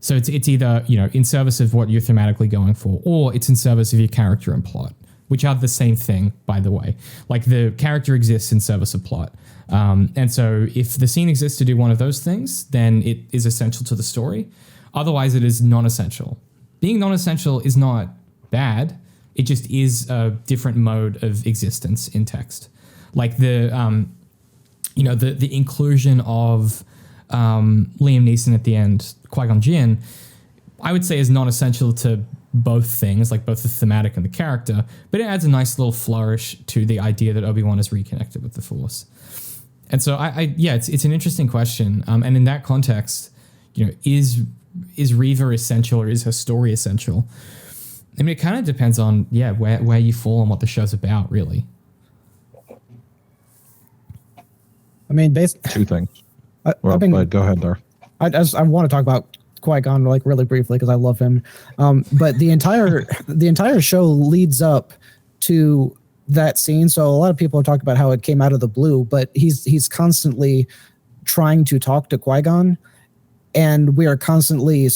So it's either, in service of what you're thematically going for, or it's in service of your character and plot, which are the same thing, by the way. Like the character exists in service of plot. And so if the scene exists to do one of those things, then it is essential to the story. Otherwise, it is non-essential. Being non-essential is not bad. It just is a different mode of existence in text. Like the inclusion of Liam Neeson at the end, Qui-Gon Jinn, I would say is non-essential to both things, like both the thematic and the character, but it adds a nice little flourish to the idea that Obi-Wan is reconnected with the Force. And so it's an interesting question. And in that context, is Reva essential, or is her story essential? I mean, it kind of depends on, where you fall and what the show's about, really. I mean, two things. Go ahead, Dar. I want to talk about Qui-Gon like really briefly because I love him. But the entire show leads up to that scene. So a lot of people are talking about how it came out of the blue, but he's constantly trying to talk to Qui-Gon, and we are constantly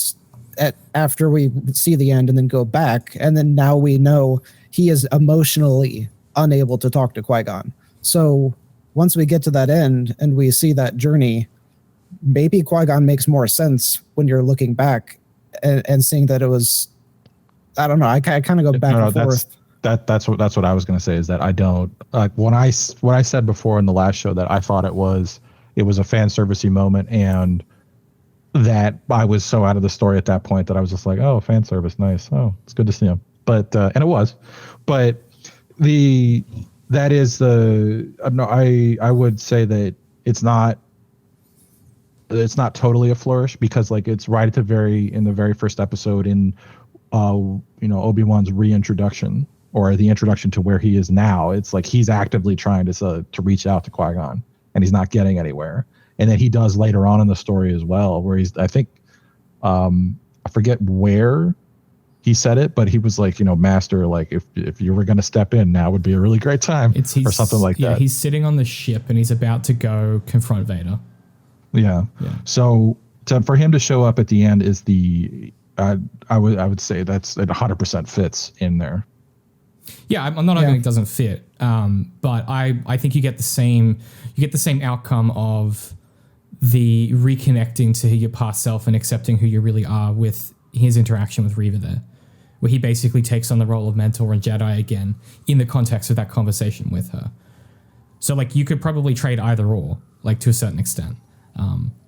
after we see the end and then go back, and then now we know he is emotionally unable to talk to Qui-Gon. So once we get to that end and we see that journey, maybe Qui-Gon makes more sense when you're looking back and seeing that it was, I don't know. I kind of go back and forth. That's what I was going to say, is that I don't like what I said before in the last show, that I thought it was a fan servicey moment, and that I was so out of the story at that point that I was just like, oh, fan service, nice. Oh, it's good to see him. But and it was, but I would say that it's not totally a flourish, because like it's right at in the very first episode in Obi-Wan's reintroduction, or the introduction to where he is now. It's like he's actively trying to reach out to Qui-Gon, and he's not getting anywhere. And then he does later on in the story as well, where I think I forget where he said it, but he was like, Master, like if you were going to step in, now would be a really great time, or something like that. Yeah, he's sitting on the ship and he's about to go confront Vader. Yeah. So for him to show up at the end is I would say that's it 100% fits in there. Yeah, I'm not arguing it doesn't fit, but I think you get the same outcome of the reconnecting to your past self and accepting who you really are with his interaction with Reva there, where he basically takes on the role of mentor and Jedi again in the context of that conversation with her. So like you could probably trade either or, like to a certain extent.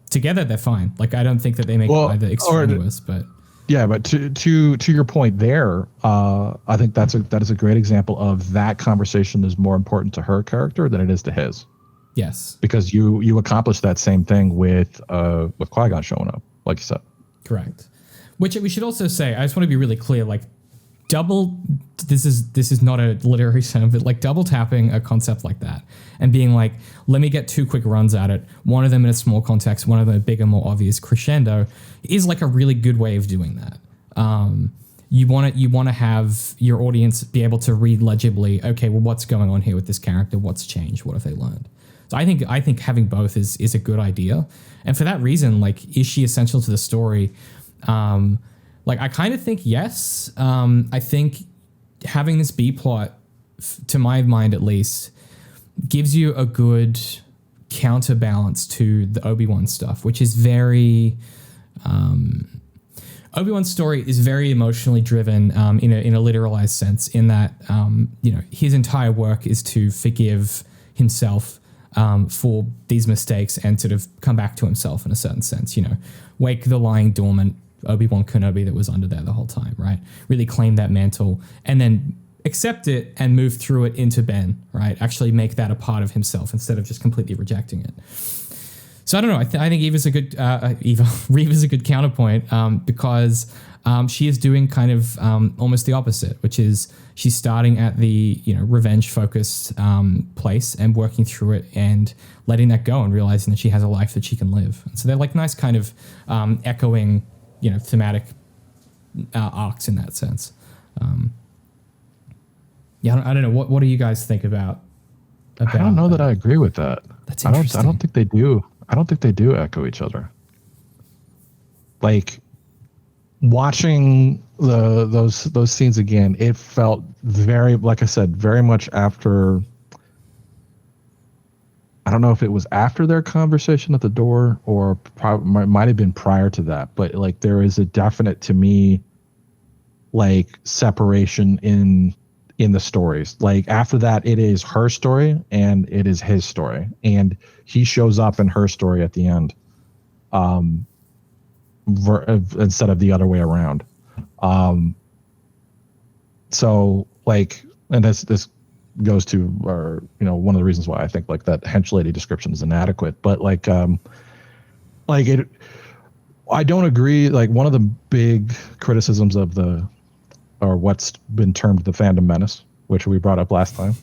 Together they're fine. Like I don't think that they make either extraneous, but yeah, but to your point there, I think that is a great example of that conversation is more important to her character than it is to his. Yes, because you accomplish that same thing with Qui-Gon showing up, like you said. Correct. Which we should also say, I just want to be really clear, like this is not a literary term, but like double tapping a concept like that and being like, let me get two quick runs at it, one of them in a small context, one of them a bigger, more obvious crescendo, is like a really good way of doing that. you want to have your audience be able to read legibly, okay, well, what's going on here with this character? What's changed? What have they learned? So I think having both is a good idea. And for that reason, like, is she essential to the story? Like, I kind of think yes. I think having this B plot, to my mind at least, gives you a good counterbalance to the Obi-Wan stuff, which is very... Obi-Wan's story is very emotionally driven in a literalized sense, in that his entire work is to forgive himself for these mistakes and sort of come back to himself in a certain sense, wake the lying dormant Obi-Wan Kenobi that was under there the whole time, right? Really claim that mantle and then accept it and move through it into Ben, right? Actually make that a part of himself instead of just completely rejecting it. So I don't know. I think Reva's a good counterpoint because she is doing kind of almost the opposite, which is she's starting at the revenge focused place and working through it and letting that go and realizing that she has a life that she can live. And so they're like nice kind of echoing thematic arcs in that sense. I don't know. What do you guys think about I don't know that I agree with that. That's interesting. I don't think they do. I don't think they do echo each other. Like, watching those scenes again, it felt very, like I said, very much after. I don't know if it was after their conversation at the door or might have been prior to that, but like there is a definite, to me, like separation in the stories. Like after that, it is her story and it is his story, and he shows up in her story at the end, instead of the other way around. So like, and this goes to one of the reasons why I think like that hench lady description is inadequate, but like it, I don't agree. Like one of the big criticisms of what's been termed the fandom menace, which we brought up last time,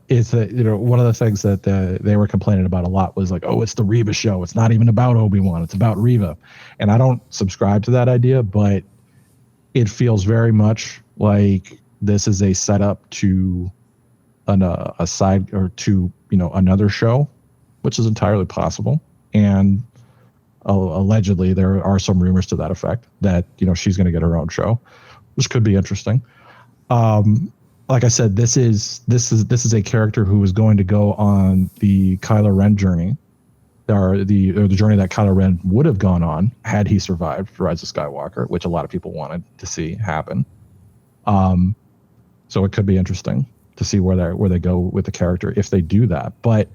is that one of the things that they were complaining about a lot was like, oh, it's the Reva show. It's not even about Obi-Wan. It's about Reva. And I don't subscribe to that idea, but it feels very much like this is a setup to a side or to another show, which is entirely possible. And allegedly there are some rumors to that effect that she's going to get her own show, which could be interesting. Like I said, this is a character who is going to go on the Kylo Ren journey, or the journey that Kylo Ren would have gone on had he survived Rise of Skywalker, which a lot of people wanted to see happen. So it could be interesting to see where they go with the character if they do that. But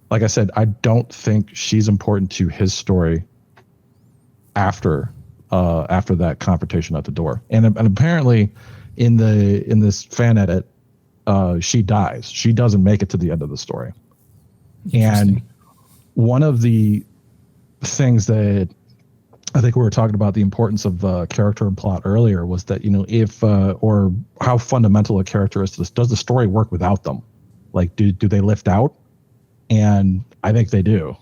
like I said, I don't think she's important to his story after that confrontation at the door. And apparently in this fan edit, she dies. She doesn't make it to the end of the story. And one of the things that I think we were talking about, the importance of character and plot earlier, was that, if or how fundamental a character is to this. Does the story work without them? Like, do they lift out? And I think they do.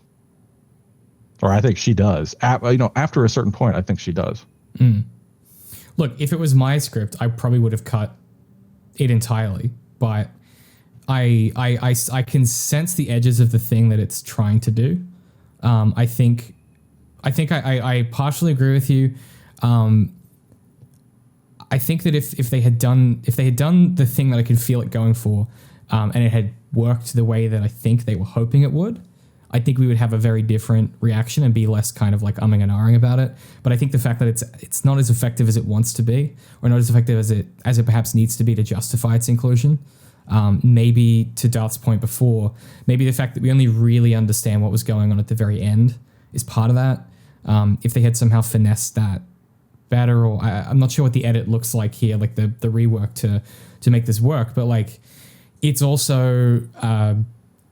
Or I think she does. After a certain point, I think she does. Mm. Look, if it was my script, I probably would have cut it entirely. But I can sense the edges of the thing that it's trying to do. I think I partially agree with you. I think that if they had done the thing that I could feel it going for, and it had worked the way that I think they were hoping it would, I think we would have a very different reaction and be less kind of like umming and ahhing about it. But I think the fact that it's not as effective as it wants to be, or not as effective as it perhaps needs to be to justify its inclusion. Maybe to Darth's point before, maybe the fact that we only really understand what was going on at the very end is part of that. If they had somehow finessed that better, or I'm not sure what the edit looks like here, like the rework to make this work, but like it's also a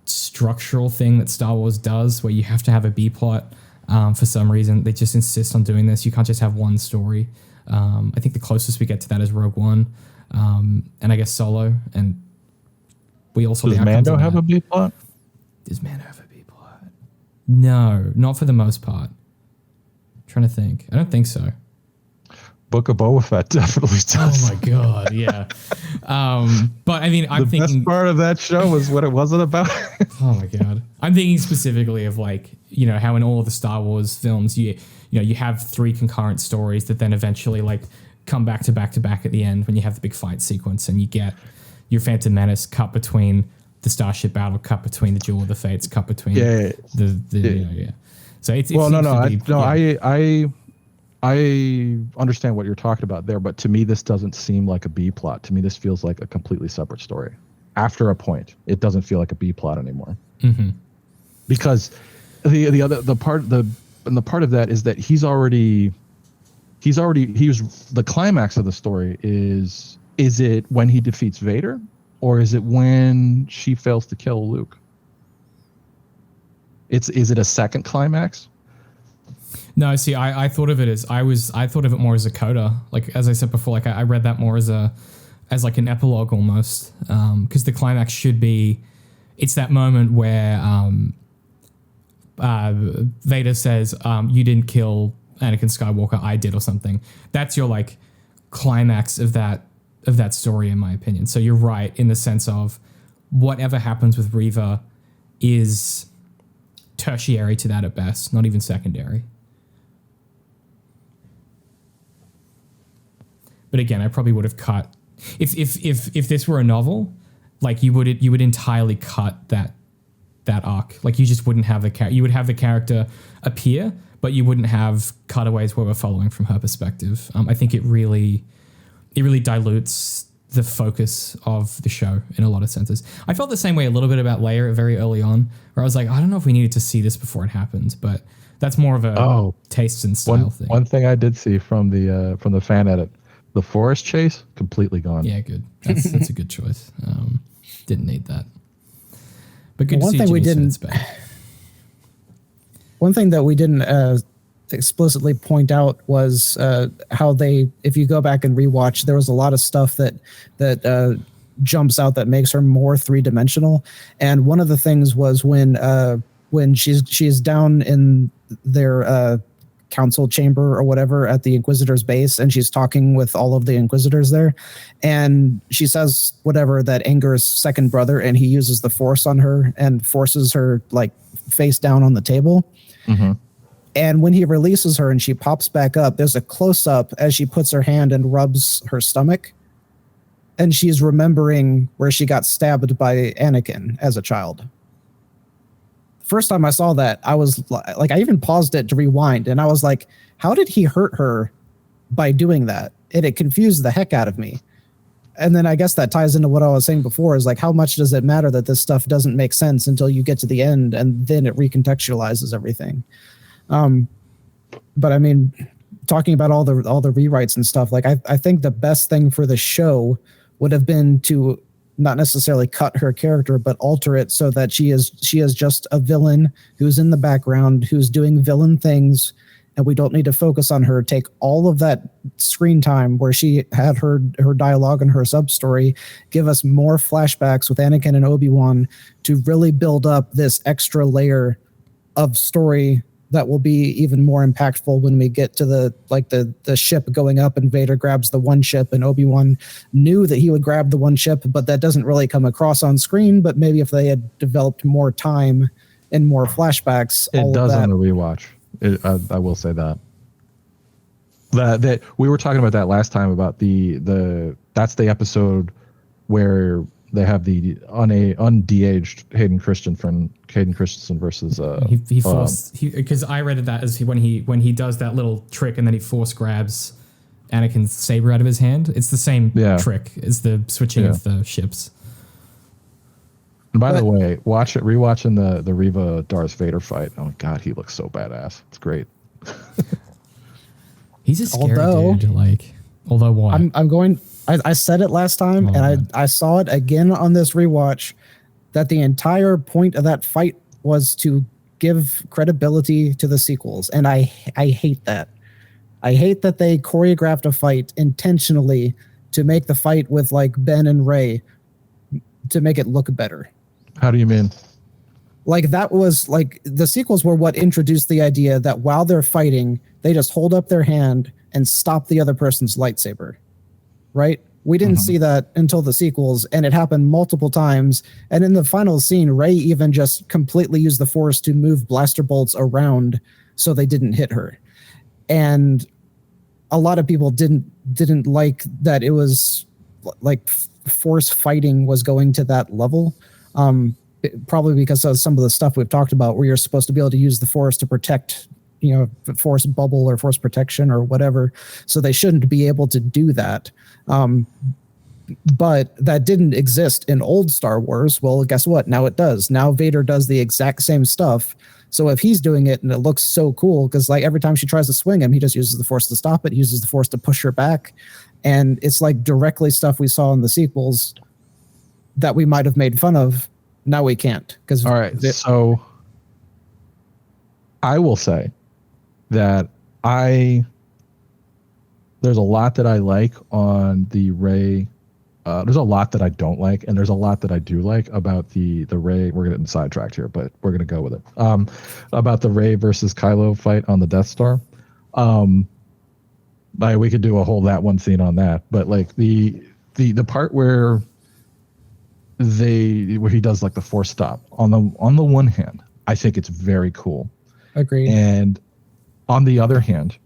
structural thing that Star Wars does where you have to have a B plot. For some reason, they just insist on doing this. You can't just have one story. I think the closest we get to that is Rogue One, and I guess Solo, and we also does Mando have a B plot? Does Mando have a B plot? No, not for the most part. I'm trying to think. I don't think so. Book of Boba Fett definitely does. Oh my god, yeah. But I mean, I'm the thinking best part of that show was what it wasn't about. oh my god, I'm thinking specifically of like, you know, how in all of the Star Wars films, you know, you have 3 concurrent stories that then eventually like come back to back to back at the end when you have the big fight sequence, and you get your Phantom Menace cut between the Starship battle, cut between the Duel of the Fates, cut between the you know, yeah. So it's well, I understand what you're talking about there, but to me, this doesn't seem like a B plot. To me, this feels like a completely separate story. After a point, it doesn't feel like a B plot anymore. Mm-hmm. Because the part of that is that he was the climax of the story is it when he defeats Vader, or is it when she fails to kill Luke? Is it a second climax? No, see, I thought of it as I thought of it more as a coda. Like as I said before, like I read that more as like an epilogue almost, because the climax should be, it's that moment where Vader says, "You didn't kill Anakin Skywalker, I did," or something. That's your like climax of that story, in my opinion. So you're right in the sense of whatever happens with Reva is tertiary to that at best, not even secondary. But again, I probably would have cut if this were a novel, like you would entirely cut that arc. Like you just wouldn't have you would have the character appear, but you wouldn't have cutaways where we're following from her perspective. I think it really dilutes the focus of the show in a lot of senses. I felt the same way a little bit about Leia very early on, where I was like, I don't know if we needed to see this before it happened, but that's more of a taste and style thing. One thing I did see from the fan edit, the forest chase completely gone. Yeah, good. That's a good choice. Didn't need that. But good one to see thing we Jimmy didn't. Smith's back. One thing that we didn't explicitly point out was how if you go back and rewatch, there was a lot of stuff that jumps out that makes her more 3-dimensional. And one of the things was when she's down in their council chamber or whatever at the Inquisitor's base, and she's talking with all of the Inquisitors there, and she says whatever that Anger's second brother, and he uses the Force on her and forces her like face down on the table. Mm-hmm. And when he releases her and she pops back up, there's a close-up as she puts her hand and rubs her stomach, and she's remembering where she got stabbed by Anakin as a child. First time I saw that, I was like, I even paused it to rewind, and I was like, how did he hurt her by doing that? And it confused the heck out of me. And then I guess that ties into what I was saying before, is like, how much does it matter that this stuff doesn't make sense until you get to the end, and then it recontextualizes everything. But I mean, talking about all the rewrites and stuff, like I think the best thing for the show would have been to not necessarily cut her character, but alter it so that she is just a villain who's in the background, who's doing villain things, and we don't need to focus on her. Take all of that screen time where she had her dialogue and her sub-story, give us more flashbacks with Anakin and Obi-Wan to really build up this extra layer of story that will be even more impactful when we get to the ship going up and Vader grabs the one ship, and Obi-Wan knew that he would grab the one ship, but that doesn't really come across on screen. But maybe if they had developed more time and more flashbacks, it does on a rewatch. I will say that we were talking about that last time about that's the episode where they have the unde-aged Hayden Christensen versus he forced because I read that as when he does that little trick and then he force grabs Anakin's saber out of his hand. It's the same trick as the switching of the ships. And by the way, rewatching the Reva Darth Vader fight. Oh God, he looks so badass. It's great. He's a scary dude. Like, although what? I'm going. I said it last time, and I saw it again on this rewatch, that the entire point of that fight was to give credibility to the sequels, and I hate that. I hate that they choreographed a fight intentionally to make the fight with like Ben and Rey to make it look better. How do you mean? Like that was like the sequels were what introduced the idea that while they're fighting, they just hold up their hand and stop the other person's lightsaber, right? We didn't see that until the sequels, and it happened multiple times. And in the final scene, Rey even just completely used the Force to move blaster bolts around so they didn't hit her. And a lot of people didn't like that it was like Force fighting was going to that level. Probably because of some of the stuff we've talked about, where you're supposed to be able to use the Force to protect, Force bubble or Force protection or whatever. So they shouldn't be able to do that. But that didn't exist in old Star Wars. Well, guess what? Now it does. Now Vader does the exact same stuff. So if he's doing it and it looks so cool, because like every time she tries to swing him, he just uses the Force to stop it. He uses the Force to push her back. And it's like directly stuff we saw in the sequels that we might have made fun of. Now we can't. All right. So I will say that there's a lot that I like on the Rey. There's a lot that I don't like, and there's a lot that I do like about the Rey. We're getting sidetracked here, but we're gonna go with it. About the Rey versus Kylo fight on the Death Star. We could do a whole that one scene on that, but like the part where he does like the Force stop on the one hand, I think it's very cool. Agreed. And on the other hand,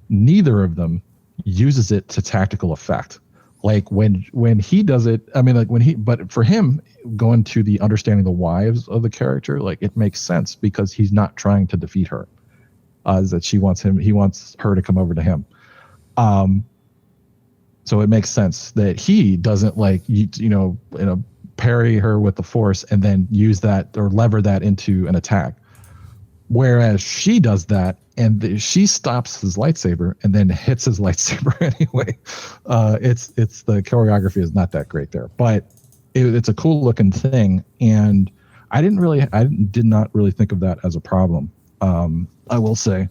neither of them uses it to tactical effect. Like when he does it, I mean, like but for him, going to the understanding the whys of the character, like it makes sense because he's not trying to defeat her. Is that he wants her to come over to him. So it makes sense that he doesn't like parry her with the Force and then use that or lever that into an attack. Whereas she does that and she stops his lightsaber and then hits his lightsaber anyway. It's the choreography is not that great there, but it's a cool looking thing. And I did not really think of that as a problem. I will say.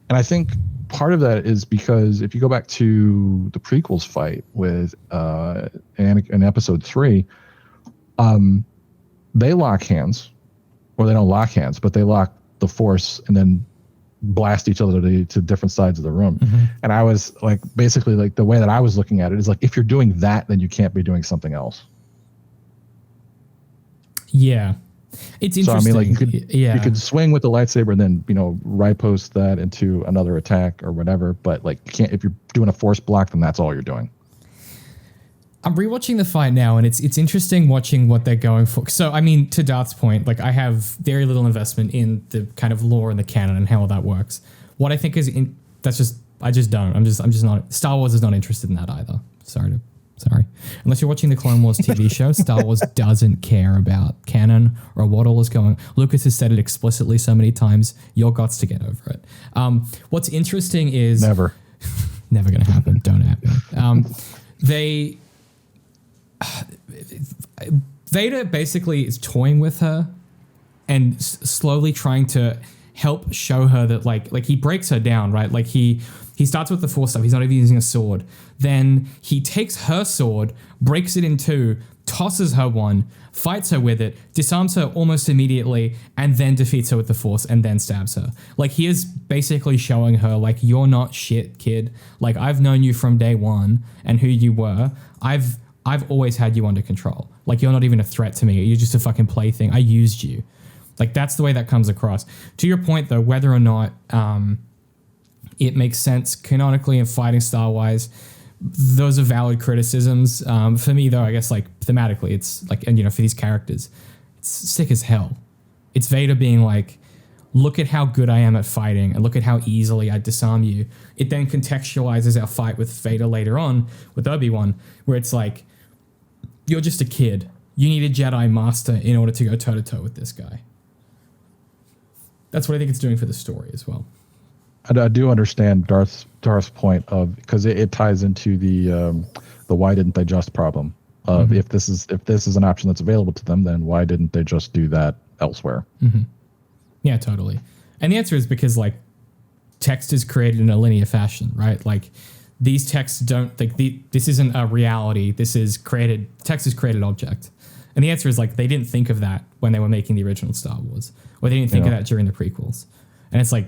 And I think part of that is because if you go back to the prequels fight with in episode 3, they lock hands, or they don't lock hands, but they lock the Force and then blast each other to different sides of the room. Mm-hmm. And I was like, basically like the way that I was looking at it is like, if you're doing that, then you can't be doing something else. Yeah. It's interesting. So I mean, like you could swing with the lightsaber and then, riposte that into another attack or whatever. But like, you can't, if you're doing a Force block, then that's all you're doing. I'm rewatching the fight now, and it's interesting watching what they're going for. So, I mean, to Darth's point, like I have very little investment in the kind of lore and the canon and how all that works. What I think is I just don't. I'm just not. Star Wars is not interested in that either. Sorry. Unless you're watching the Clone Wars TV show, Star Wars doesn't care about canon or what all is going. Lucas has said it explicitly so many times. You're gots to get over it. What's interesting is never going to happen. Don't happen. Vader basically is toying with her and slowly trying to help show her that like he breaks her down, right? Like he starts with the Force stuff. He's not even using a sword. Then he takes her sword, breaks it in two, tosses her one, fights her with it, disarms her almost immediately, and then defeats her with the Force and then stabs her. Like he is basically showing her like, you're not shit, kid. Like I've known you from day one and who you were. I've always had you under control. Like you're not even a threat to me. You're just a fucking plaything. I used you. Like that's the way that comes across. To your point though, whether or not it makes sense canonically and fighting style wise, those are valid criticisms. For me though, I guess like thematically, it's like, and for these characters, it's sick as hell. It's Vader being like, look at how good I am at fighting and look at how easily I disarm you. It then contextualizes our fight with Vader later on with Obi-Wan, where it's like, you're just a kid. You need a Jedi master in order to go toe-to-toe with this guy. That's what I think it's doing for the story as well. I do understand Darth's point of, because it ties into the why didn't they just problem of mm-hmm. if this is an option that's available to them, then why didn't they just do that elsewhere? Mm-hmm. Yeah, totally. And the answer is because like text is created in a linear fashion, right? Like these texts don't like this isn't a reality. Text is created object. And the answer is like they didn't think of that when they were making the original Star Wars, or they didn't think of that during the prequels. And it's like,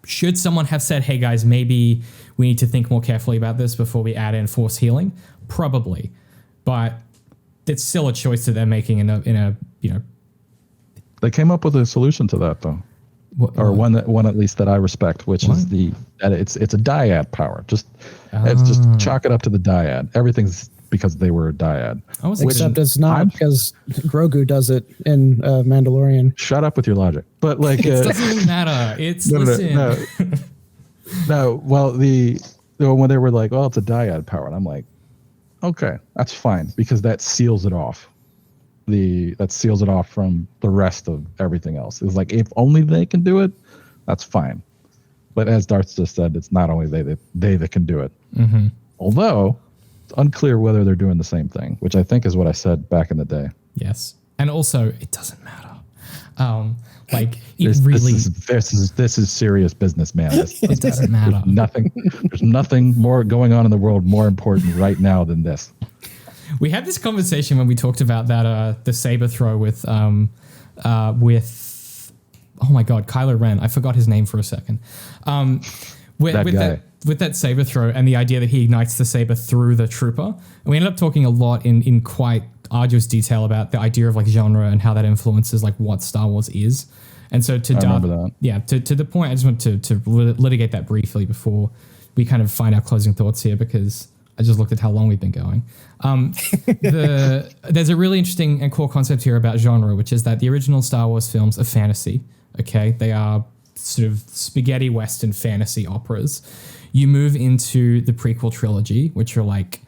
should someone have said, hey guys, maybe we need to think more carefully about this before we add in force healing? Probably. But it's still a choice that they're making in a They came up with a solution to that though. One at least that I respect, which is that it's a dyad power. It's just chalk it up to the dyad. Everything's because they were a dyad. Except it's not because Grogu does it in Mandalorian. Shut up with your logic. But like it doesn't really matter. It's no. Well, when they were like, "Oh, it's a dyad power," and I'm like, "Okay, that's fine," because that seals it off. That seals it off from the rest of everything else. It's like if only they can do it, that's fine. But as Darth just said, it's not only they that can do it. Mm-hmm. Although it's unclear whether they're doing the same thing, which I think is what I said back in the day. Yes, and also it doesn't matter. This is serious business, man. It doesn't matter. There's nothing more going on in the world more important right now than this. We had this conversation when we talked about that the saber throw with oh my god, Kylo Ren. I forgot his name for a second. With that saber throw and the idea that he ignites the saber through the trooper. And we ended up talking a lot in quite arduous detail about the idea of like genre and how that influences like what Star Wars is. And so to the point, I just want to litigate that briefly before we kind of find our closing thoughts here, because I just looked at how long we've been going. There's a really interesting and core concept here about genre, which is that the original Star Wars films are fantasy. Okay, they are sort of spaghetti Western fantasy operas. You move into the prequel trilogy, which are like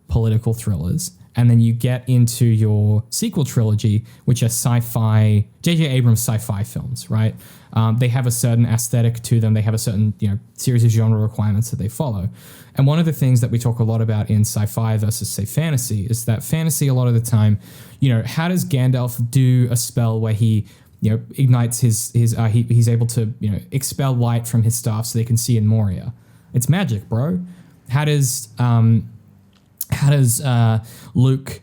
political thrillers, and then you get into your sequel trilogy, which are sci-fi, J.J. Abrams sci-fi films, right? They have a certain aesthetic to them. They have a certain series of genre requirements that they follow. And one of the things that we talk a lot about in sci-fi versus, say, fantasy is that fantasy, a lot of the time, how does Gandalf do a spell where he ignites he's able to expel light from his staff so they can see in Moria? It's magic, bro. How does Luke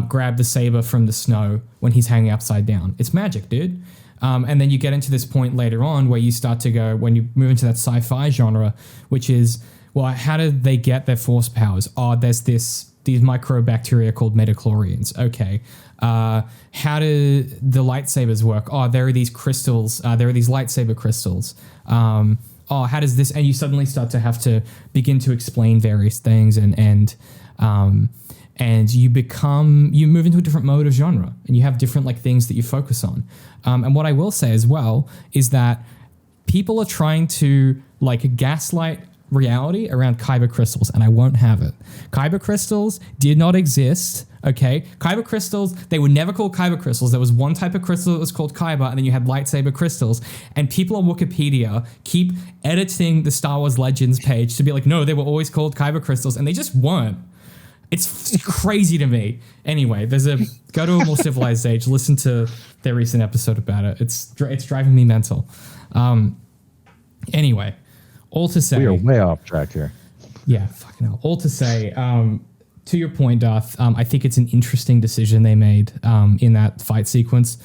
grab the saber from the snow when he's hanging upside down? It's magic, dude. And then you get into this point later on where you start to go, when you move into that sci-fi genre, which is, well, how did they get their force powers? Oh, there's these microbacteria called metachlorians. Okay. How do the lightsabers work? Oh, there are these crystals. There are these lightsaber crystals. How does this? And you suddenly start to have to begin to explain various things, and you move into a different mode of genre, and you have different like things that you focus on. And what I will say as well is that people are trying to like gaslight reality around kyber crystals, and I won't have it. Kyber crystals did not exist. Okay, kyber crystals, they were never called kyber crystals. There was one type of crystal that was called kyber, and then you had lightsaber crystals. And people on Wikipedia keep editing the Star Wars Legends page to be like, no, they were always called kyber crystals, and they just weren't. It's crazy to me. Anyway, go to a more civilized age, listen to their recent episode about it. It's driving me mental. Anyway, all to say, we are way off track here. Yeah, fucking hell. All to say, to your point, Darth, I think it's an interesting decision they made in that fight sequence.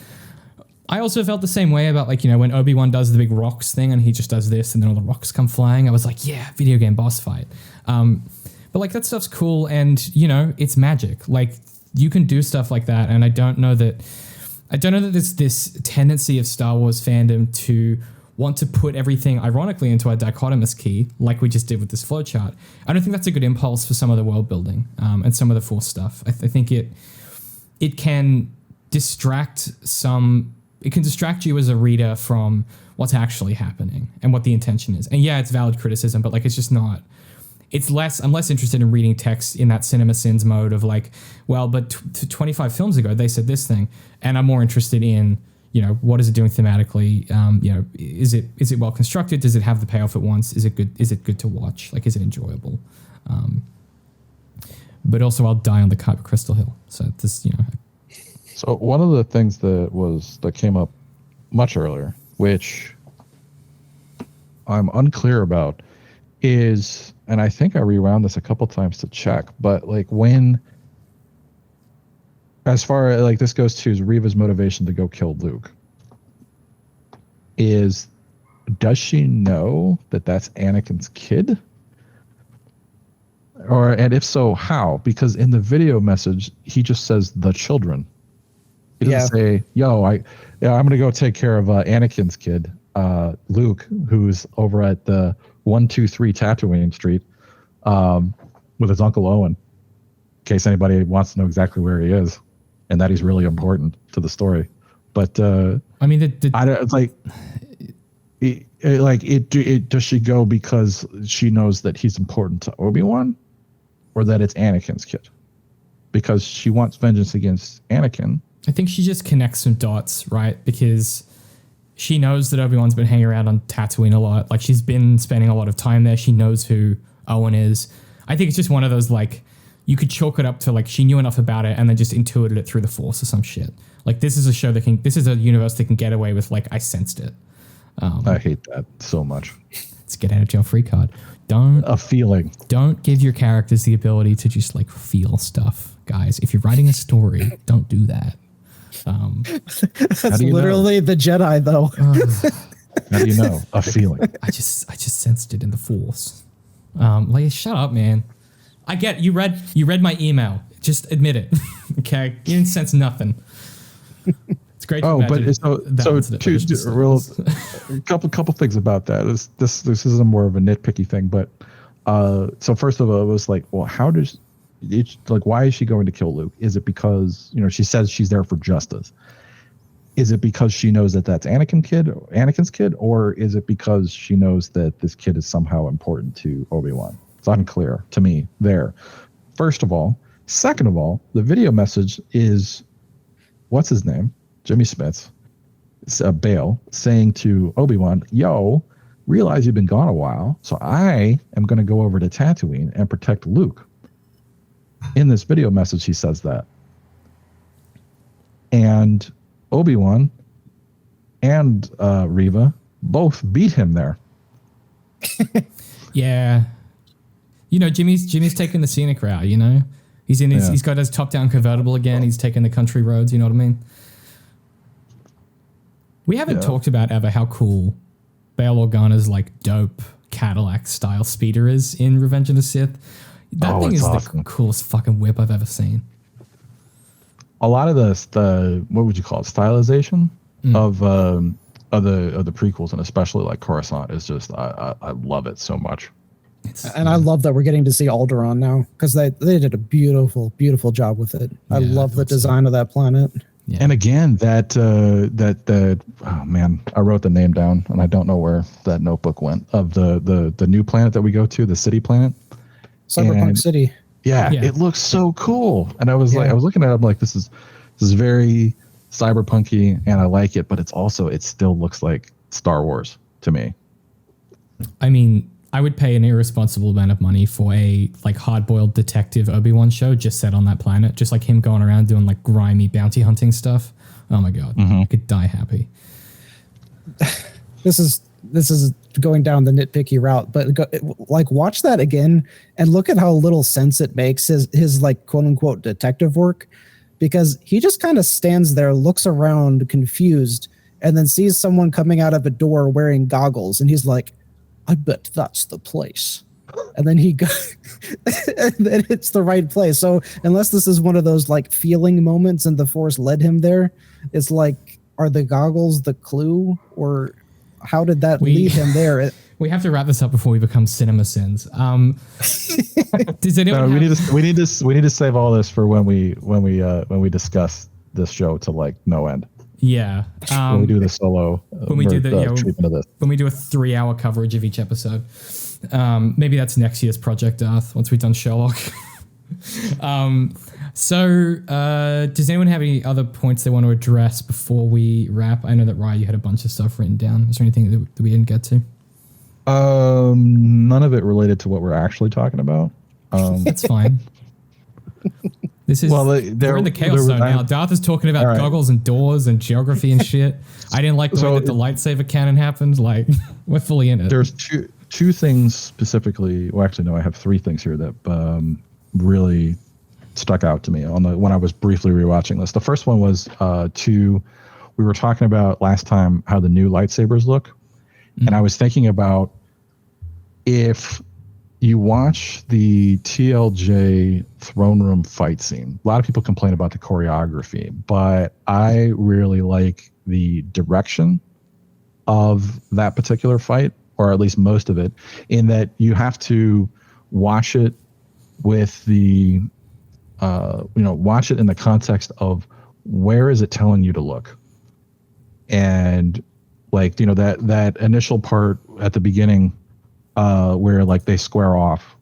I also felt the same way about when Obi-Wan does the big rocks thing and he just does this and then all the rocks come flying. I was like, yeah, video game boss fight. But that stuff's cool, and it's magic. Like, you can do stuff like that, and I don't know that there's this tendency of Star Wars fandom to want to put everything ironically into a dichotomous key, like we just did with this flowchart. I don't think that's a good impulse for some of the world building and some of the Force stuff. I think it can distract you as a reader from what's actually happening and what the intention is. And yeah, it's valid criticism, but it's just not. I'm less interested in reading text in that CinemaSins mode of but 25 films ago they said this thing, and I'm more interested in what is it doing thematically? Is it well constructed? Does it have the payoff it wants? Is it good? Is it good to watch? Is it enjoyable? But also, I'll die on the Kyber Crystal Hill. So this, So one of the things that came up much earlier, which I'm unclear about, is, and I think I rewound this a couple times to check, but when, as far as this goes to Reva's motivation to go kill Luke, is does she know that that's Anakin's kid? And if so, how? Because in the video message, he just says the children. He doesn't say, "Yo, I'm gonna go take care of Anakin's kid, Luke, who's over at the 123 Tatooine Street, with his Uncle Owen." In case anybody wants to know exactly where he is, and that he's really important to the story. But I mean, it's like, does she go because she knows that he's important to Obi-Wan, or that it's Anakin's kid? Because she wants vengeance against Anakin. I think she just connects some dots, right? Because she knows that Obi-Wan's been hanging around on Tatooine a lot. Like, she's been spending a lot of time there. She knows who Owen is. I think it's just one of those, like, you could chalk it up to, like, she knew enough about it and then just intuited it through the Force or some shit. Like, this is a show this is a universe that can get away with, like, I sensed it. I hate that so much. It's a get out of jail free card. A feeling. Don't give your characters the ability to just, like, feel stuff, guys. If you're writing a story, don't do that. That's literally the Jedi, though. How do you know? A feeling. I just sensed it in the Force. Like, shut up, man. I get you read my email. Just admit it. Okay, you didn't sense nothing. It's great. Oh, but a couple things about that. This is a more of a nitpicky thing, but so first of all, it was like, well, how does it's like, why is she going to kill Luke? Is it because, she says she's there for justice? Is it because she knows that that's Anakin's kid, or is it because she knows that this kid is somehow important to Obi-Wan? It's unclear to me there. First of all. Second of all, the video message is, what's his name? Jimmy Smits, Bale, saying to Obi-Wan, "Yo, realize you've been gone a while, so I am going to go over to Tatooine and protect Luke." In this video message, he says that. And Obi-Wan and Reva both beat him there. Yeah. Jimmy's taking the scenic route, He's got his top-down convertible again. He's taking the country roads, you know what I mean? We haven't talked about ever how cool Bail Organa's, like, dope Cadillac-style speeder is in Revenge of the Sith. That thing is awesome. The coolest fucking whip I've ever seen. A lot of the what would you call it, stylization of the prequels, and especially like Coruscant, is just I love it so much. And I love that we're getting to see Alderaan now, because they did a beautiful job with it. I love the design of that planet. Yeah. And again, that oh man, I wrote the name down and I don't know where that notebook went, of the new planet that we go to, the city planet. Cyberpunk City. Yeah, it looks so cool. And I was like, I was looking at it, I'm like, this is very cyberpunky, and I like it, but it still looks like Star Wars to me. I mean, I would pay an irresponsible amount of money for a, like, hard-boiled detective Obi-Wan show just set on that planet, just like him going around doing, like, grimy bounty hunting stuff. Oh my god, I could die happy. This is going down the nitpicky route, but like, watch that again and look at how little sense it makes his like, quote unquote, detective work, because he just kind of stands there, looks around confused, and then sees someone coming out of a door wearing goggles, and he's like, "I bet that's the place." And then and then it's the right place. So unless this is one of those, like, feeling moments and the Force led him there, it's like, are the goggles the clue, or how did that lead him there? We have to wrap this up before we become cinema sins. Does anyone? We need to save all this for when we discuss this show to, like, no end. Yeah. When we do the solo, when we do treatment of this, when we do a 3-hour coverage of each episode, maybe that's next year's Project Darth once we've done Sherlock. So does anyone have any other points they want to address before we wrap? I know that Rye, you had a bunch of stuff written down. Is there anything that we didn't get to? None of it related to what we're actually talking about. That's fine. This is we're in the chaos zone now. Darth is talking about goggles and doors and geography and shit. I didn't like the way that the lightsaber cannon happened. Like, we're fully in it. There's two things specifically. Well, actually, no, I have 3 things here that really stuck out to me when I was briefly rewatching this. The first one was we were talking about last time how the new lightsabers look, And I was thinking about, if you watch the TLJ throne room fight scene, a lot of people complain about the choreography, but I really like the direction of that particular fight, or at least most of it, in that you have to watch it with the, watch it in the context of where is it telling you to look. And like, that initial part at the beginning, where like they square off,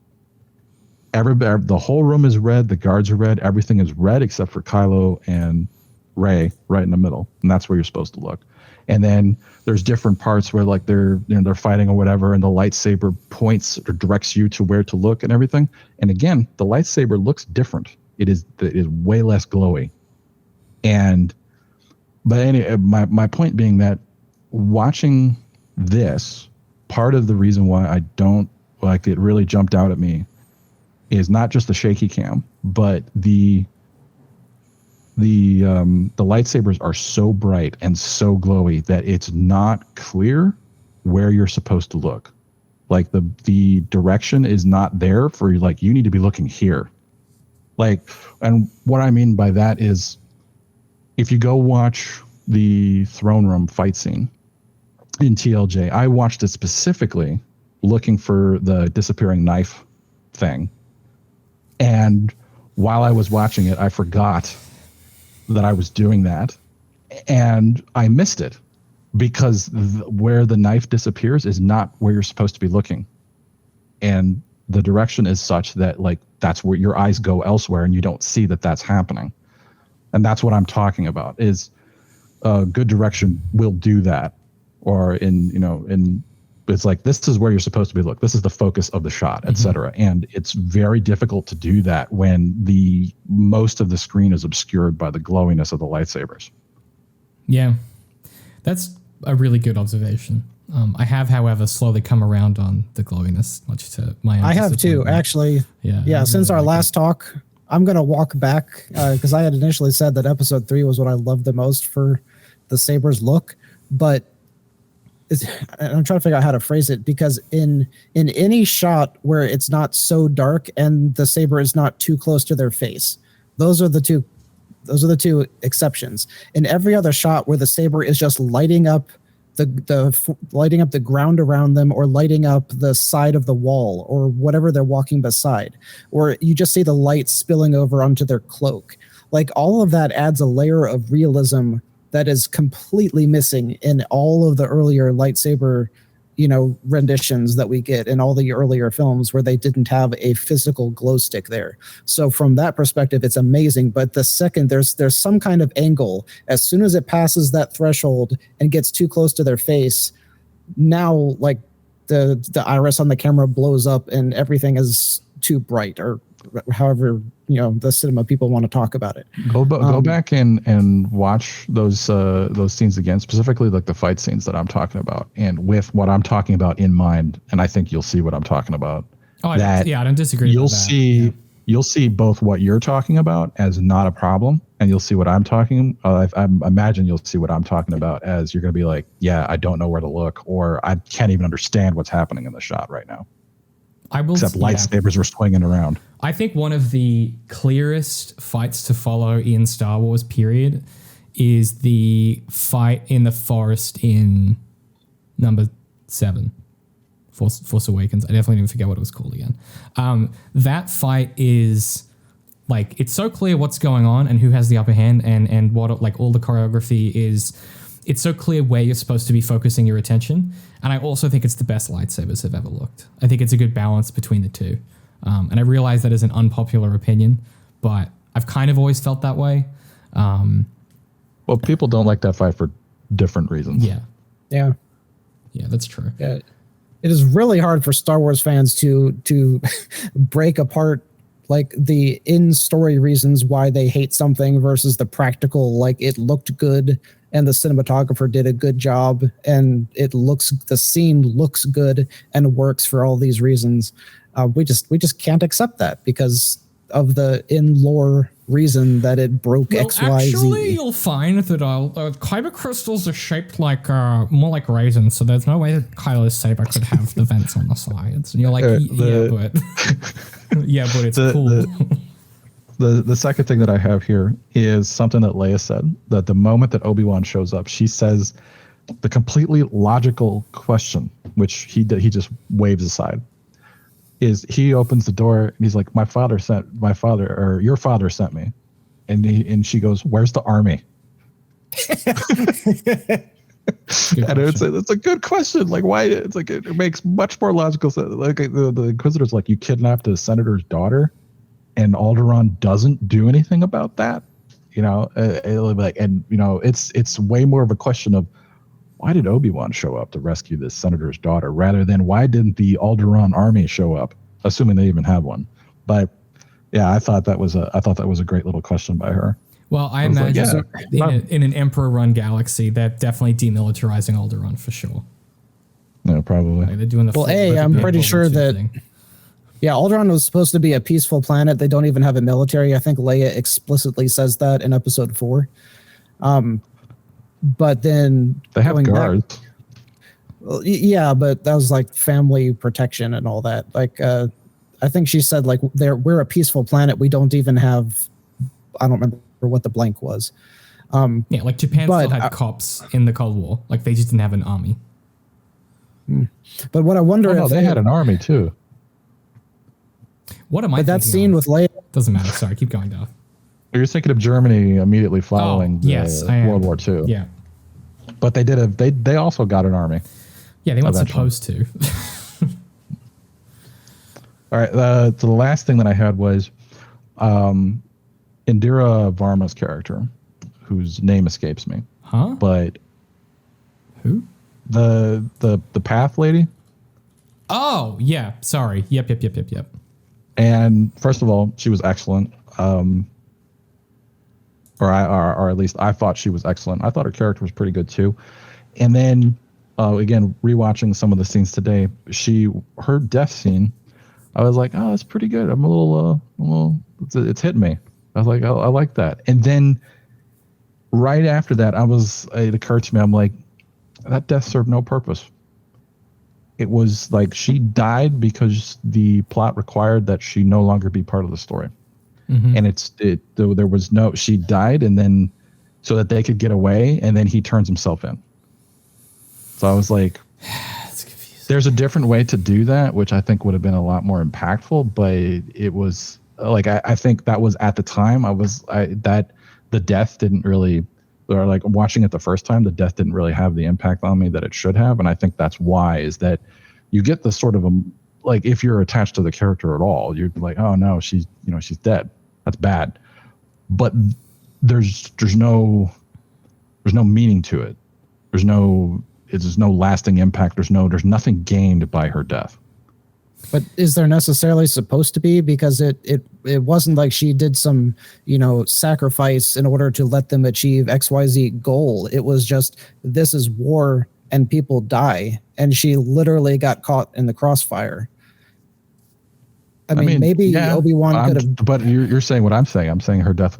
the whole room is red, the guards are red, everything is red except for Kylo and Rey right in the middle, and that's where you're supposed to look. And then there's different parts where like they're fighting or whatever, and the lightsaber points or directs you to where to look and everything. And again, the lightsaber looks different. It is way less glowy. But anyway, my point being that watching this, part of the reason why I don't like it really jumped out at me is not just the shaky cam, but the lightsabers are so bright and so glowy that it's not clear where you're supposed to look. Like the direction is not there for, like, you need to be looking here. Like, and what I mean by that is, if you go watch the throne room fight scene in TLJ, I watched it specifically looking for the disappearing knife thing. And while I was watching it, I forgot that I was doing that, and I missed it because where the knife disappears is not where you're supposed to be looking. And the direction is such that, like, that's where your eyes go elsewhere and you don't see that that's happening. And that's what I'm talking about, is good direction will do that. Or it's like, this is where you're supposed to be. Look, this is the focus of the shot, etc. And it's very difficult to do that when the most of the screen is obscured by the glowiness of the lightsabers. Yeah, that's a really good observation. I have, however, slowly come around on the glowiness, much to my own I have too, actually. Yeah. Since our last talk, I'm going to walk back because I had initially said that episode 3 was what I loved the most for the saber's look, but I'm trying to figure out how to phrase it, because in any shot where it's not so dark and the saber is not too close to their face, those are the two exceptions. In every other shot where the saber is just lighting up lighting up the ground around them, or lighting up the side of the wall, or whatever they're walking beside, or you just see the light spilling over onto their cloak, like, all of that adds a layer of realism that is completely missing in all of the earlier lightsaber, renditions that we get in all the earlier films where they didn't have a physical glow stick there. So from that perspective, it's amazing. But the second there's some kind of angle, as soon as it passes that threshold and gets too close to their face, now, like, the iris on the camera blows up and everything is too bright, or however the cinema people want to talk about it. Go back and watch those scenes again, specifically like the fight scenes that I'm talking about, and with what I'm talking about in mind, and I think you'll see what I'm talking about. I don't disagree. You'll see both what you're talking about as not a problem, and you'll see what I'm talking. I imagine you'll see what I'm talking about as you're going to be like, yeah, I don't know where to look, or I can't even understand what's happening in the shot right now. Except lightsabers were swinging around. I think one of the clearest fights to follow in Star Wars, period, is the fight in the forest in number 7, Force Awakens. I definitely didn't forget what it was called again. That fight is, like, it's so clear what's going on and who has the upper hand, and what, like, all the choreography is. It's so clear where you're supposed to be focusing your attention. And I also think it's the best lightsabers have ever looked. I think it's a good balance between the two. And I realize that is an unpopular opinion, but I've kind of always felt that way. Well, people don't like that fight for different reasons. Yeah, that's true. Yeah. It is really hard for Star Wars fans to break apart, like, the in-story reasons why they hate something versus the practical, like, it looked good and the cinematographer did a good job and the scene looks good and works for all these reasons. We just can't accept that because of the in-lore reason that it broke Well, X, Y, actually, Z. you'll find that kyber crystals are shaped like more like raisins, so there's no way that Kylo's saber could have the vents on the sides. And you're like, but it's cool. The second thing that I have here is something that Leia said, that the moment that Obi-Wan shows up, she says the completely logical question, which he just waves aside, is he opens the door and he's like, your father sent me. And she goes, where's the army? And it's a good question. Like, why? It's like, it makes much more logical sense. Like the Inquisitor's like, you kidnapped a senator's daughter and Alderaan doesn't do anything about that. It's way more of a question of, why did Obi-Wan show up to rescue this senator's daughter, rather than why didn't the Alderaan army show up, assuming they even have one. But yeah, I thought that was a great little question by her. Well, I imagine in an Emperor-run galaxy, that definitely demilitarizing Alderaan for sure. No, probably. Like they're doing the I'm pretty sure that thing. Yeah, Alderaan was supposed to be a peaceful planet. They don't even have a military. I think Leia explicitly says that in episode 4. But then they have guards. Well, yeah, but that was like family protection and all that. Like, I think she said like we're a peaceful planet. We don't even have. I don't remember what the blank was. Yeah, like Japan still had cops in the Cold War. Like they just didn't have an army. But what I wonder if they had an army too. What am I? But that scene with Leia doesn't matter. Sorry, keep going, Darth. You're thinking of Germany immediately following World War II. Yeah, but they did they also got an army. Yeah, they weren't supposed to. All right. The last thing that I had was Indira Varma's character, whose name escapes me. Huh? But who? The Path lady. Oh yeah, sorry. Yep. And first of all, she was excellent. Or at least I thought she was excellent. I thought her character was pretty good too. And then again, rewatching some of the scenes today, her death scene, I was like, oh, that's pretty good. I'm a little, it's hitting me. I was like, I like that. And then right after that, it occurred to me, I'm like, that death served no purpose. It was like she died because the plot required that she no longer be part of the story. Mm-hmm. And she died, and then so that they could get away, and then he turns himself in. So I was like, that's confusing. There's a different way to do that, which I think would have been a lot more impactful, but it was like, I think that was at the time that the death didn't really, or like watching it the first time, the death didn't really have the impact on me that it should have. And I think that's why, is that you get the sort of like, if you're attached to the character at all, you'd be like, oh no, she's dead. That's bad. But there's no meaning to it. There's no lasting impact. There's nothing gained by her death. But is there necessarily supposed to be? Because it wasn't like she did some, sacrifice in order to let them achieve XYZ goal. It was just, this is war and people die. And she literally got caught in the crossfire. I mean maybe Obi-Wan could have. But you're saying what I'm saying. I'm saying her death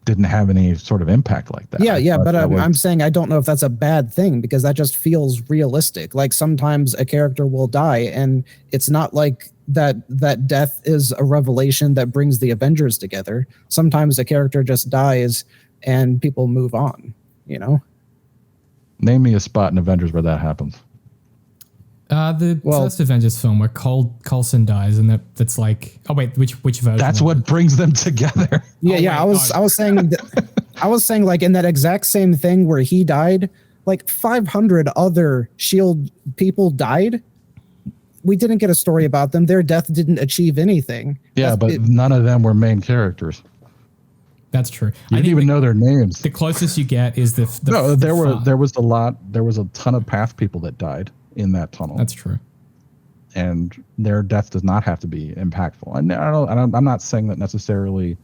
didn't have any sort of impact like that. Yeah, but I'm saying I don't know if that's a bad thing, because that just feels realistic. Like sometimes a character will die, and it's not like that death is a revelation that brings the Avengers together. Sometimes a character just dies and people move on, Name me a spot in Avengers where that happens. The first Avengers film where Coulson dies, and that's like, oh wait, which version? That's what brings them together. Yeah, I was saying like in that exact same thing where he died, like 500 other SHIELD people died. We didn't get a story about them. Their death didn't achieve anything. Yeah, none of them were main characters. That's true. I didn't even know their names. The closest you get is there was a ton of Path people that died in that tunnel. That's true. And their death does not have to be impactful. And I'm not saying that necessarily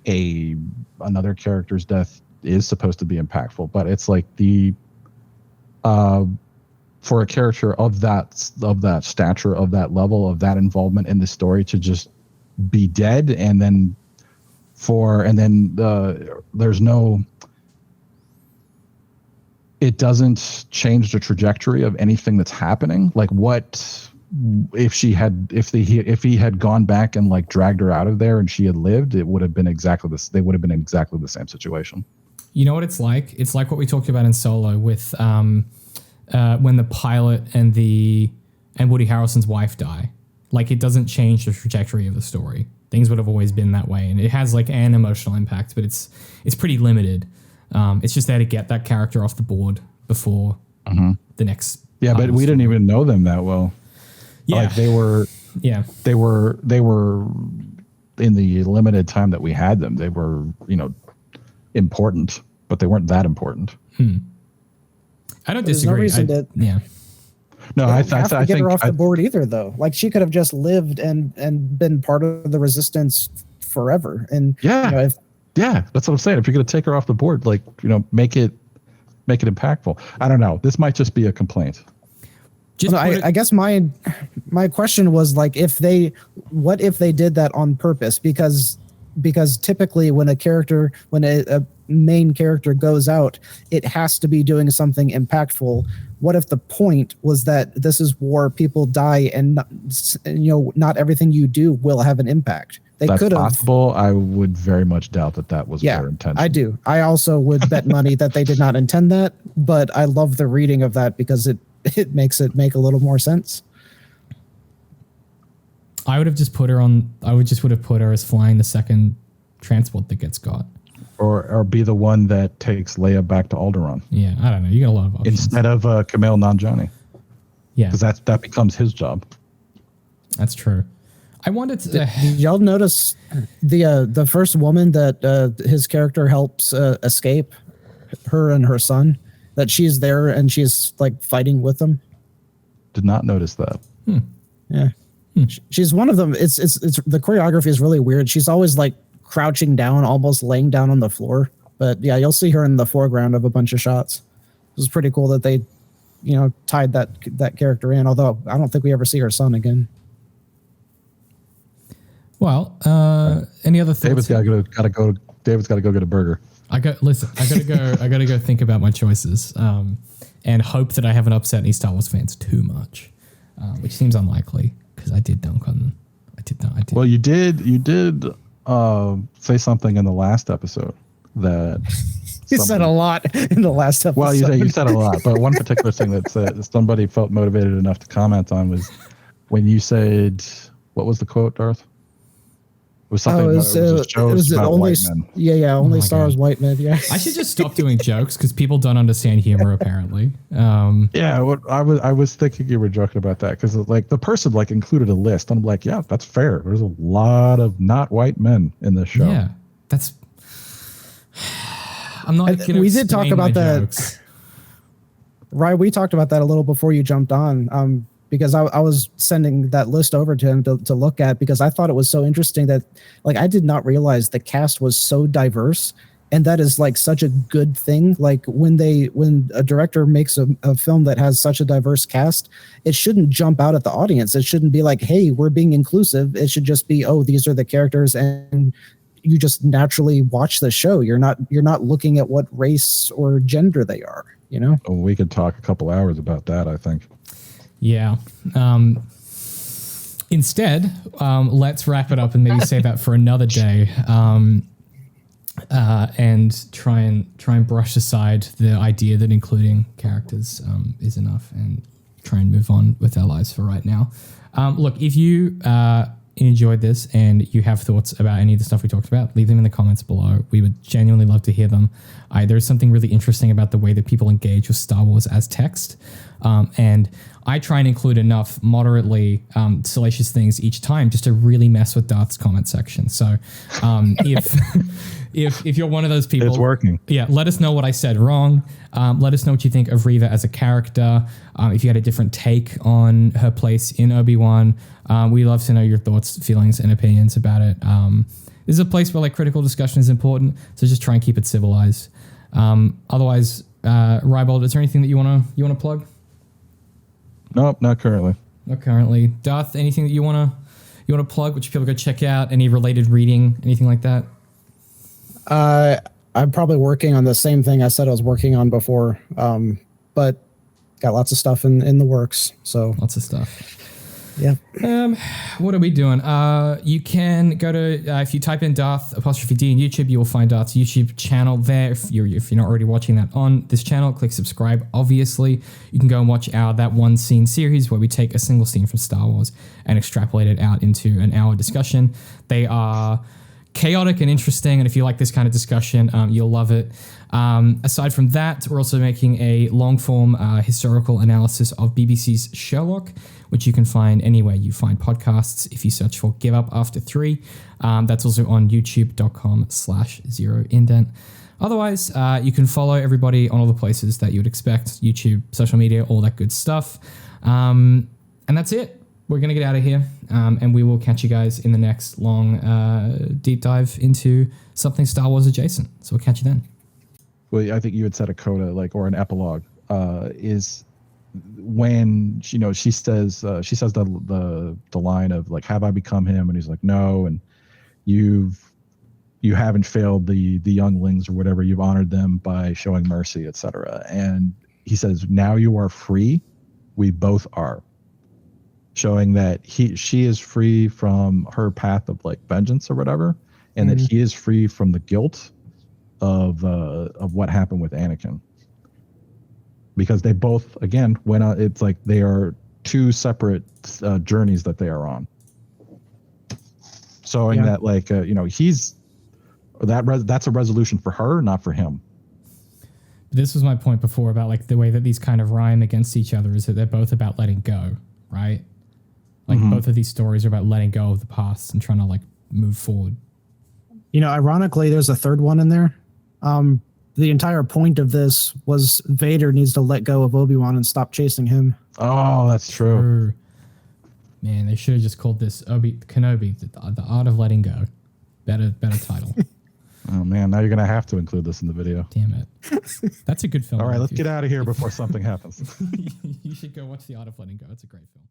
another character's death is supposed to be impactful, but it's like for a character of that stature, of that level, of that involvement in the story, to just be dead and then and then there's no. It doesn't change the trajectory of anything that's happening. Like, what if he had gone back and like dragged her out of there and she had lived? It would have been exactly this. They would have been in exactly the same situation. You know what it's like? It's like what we talked about in Solo with when the pilot and Woody Harrelson's wife die. Like, it doesn't change the trajectory of the story. Things would have always been that way, and it has like an emotional impact, but it's pretty limited. It's just there to get that character off the board before the next. Yeah, but we didn't even know them that well. Yeah, like they were in the limited time that we had them. They were, important, but they weren't that important. I don't disagree. No reason to. Yeah. No, I think get her off the board either, though. Like, she could have just lived and been part of the resistance forever. And yeah, that's what I'm saying. If you're going to take her off the board, like, make it impactful. I don't know. This might just be a complaint. I guess my question was like, what if they did that on purpose? Because typically when a main character goes out, it has to be doing something impactful. What if the point was that this is war, people die, and not everything you do will have an impact? That's possible. I would very much doubt that was their intention. I do. I also would bet money that they did not intend that, but I love the reading of that because it makes it make a little more sense. I would have just put her on. I would have put her as flying the second transport that gets got, or be the one that takes Leia back to Alderaan. Yeah, I don't know. You got a lot of options instead of Kumail Nanjiani. Yeah, because that becomes his job. That's true. I wanted to. Did y'all notice the first woman that his character helps escape, her and her son, that she's there and she's like fighting with them? Did not notice that. Yeah. She's one of them. It's the choreography is really weird. She's always like crouching down, almost laying down on the floor. But yeah, you'll see her in the foreground of a bunch of shots. It was pretty cool that they, tied that character in. Although I don't think we ever see her son again. Well, any other thoughts? David's got to go. David's got to go get a burger. I gotta go. I gotta go think about my choices, and hope that I haven't upset any Star Wars fans too much, which seems unlikely because I did dunk on them. I did not. Well, you did say something in the last episode that you said a lot in the last episode. Well, you said a lot, but one particular thing that somebody felt motivated enough to comment on was when you said, what was the quote, Darth? It was something. It was about only white men. Yeah, only Star Wars white men. Yeah. I should just stop doing jokes because people don't understand humor apparently. Yeah, I was thinking you were joking about that because like the person like included a list. I'm like, yeah, that's fair. There's a lot of not white men in this show. Yeah, that's. I'm not. We did talk about that. Right, we talked about that a little before you jumped on. Because I was sending that list over to him to look at because I thought it was so interesting that like I did not realize the cast was so diverse, and that is like such a good thing. Like when a director makes a film that has such a diverse cast, it shouldn't jump out at the audience. It shouldn't be like, hey, we're being inclusive. It should just be, oh, these are the characters, and you just naturally watch the show. You're not looking at what race or gender they are. Oh, we could talk a couple hours about that, I think. Yeah. Instead, let's wrap it up and maybe save that for another day. And try and brush aside the idea that including characters is enough, and try and move on with our lives for right now. Look, if you enjoyed this and you have thoughts about any of the stuff we talked about, leave them in the comments below. We would genuinely love to hear them. There's something really interesting about the way that people engage with Star Wars as text. And I try and include enough moderately salacious things each time just to really mess with Darth's comment section. So if you're one of those people, it's working. Yeah, let us know what I said wrong. Let us know what you think of Reva as a character. If you had a different take on her place in Obi-Wan, we'd love to know your thoughts, feelings, and opinions about it. This is a place where like critical discussion is important, so just try and keep it civilized. Otherwise, RyeBold, is there anything that you wanna plug? Nope, not currently. Not currently. Darth, anything that you wanna plug, which people go check out? Any related reading, anything like that? I'm probably working on the same thing I said I was working on before, but got lots of stuff in the works. So Lots of stuff. yeah. What are we doing? You can go to if you type in Darth''D in YouTube, you will find Darth's YouTube channel there. If you're not already watching that on this channel, click subscribe. Obviously, you can go and watch that one scene series where we take a single scene from Star Wars and extrapolate it out into an hour discussion. They are chaotic and interesting, and if you like this kind of discussion, you'll love it. Aside from that, we're also making a long-form historical analysis of BBC's Sherlock, which you can find anywhere you find podcasts if you search for Give Up After 3. That's also on youtube.com/zeroindent. Otherwise, you can follow everybody on all the places that you would expect, YouTube, social media, all that good stuff. And that's it. We're going to get out of here, and we will catch you guys in the next long deep dive into something Star Wars adjacent. So we'll catch you then. Well, I think you had said a coda, or an epilogue, is when she says the line of like, have I become him? And he's like, no. And you haven't failed the younglings or whatever. You've honored them by showing mercy, etc. And he says, now you are free. We both are. Showing that she is free from her path of like vengeance or whatever, and that he is free from the guilt of what happened with Anakin. Because they both, again, went on. It's like they are two separate journeys that they are on. Showing that like he's that's a resolution for her, not for him. This was my point before about like the way that these kind of rhyme against each other is that they're both about letting go, right? Like both of these stories are about letting go of the past and trying to like move forward. Ironically, there's a third one in there. The entire point of this was Vader needs to let go of Obi-Wan and stop chasing him. Oh, that's true. Man, they should have just called this Kenobi, the Art of Letting Go. Better title. Oh man, now you're gonna have to include this in the video. Damn it. That's a good film. All right, let's get out of here before something happens. You should go watch The Art of Letting Go. It's a great film.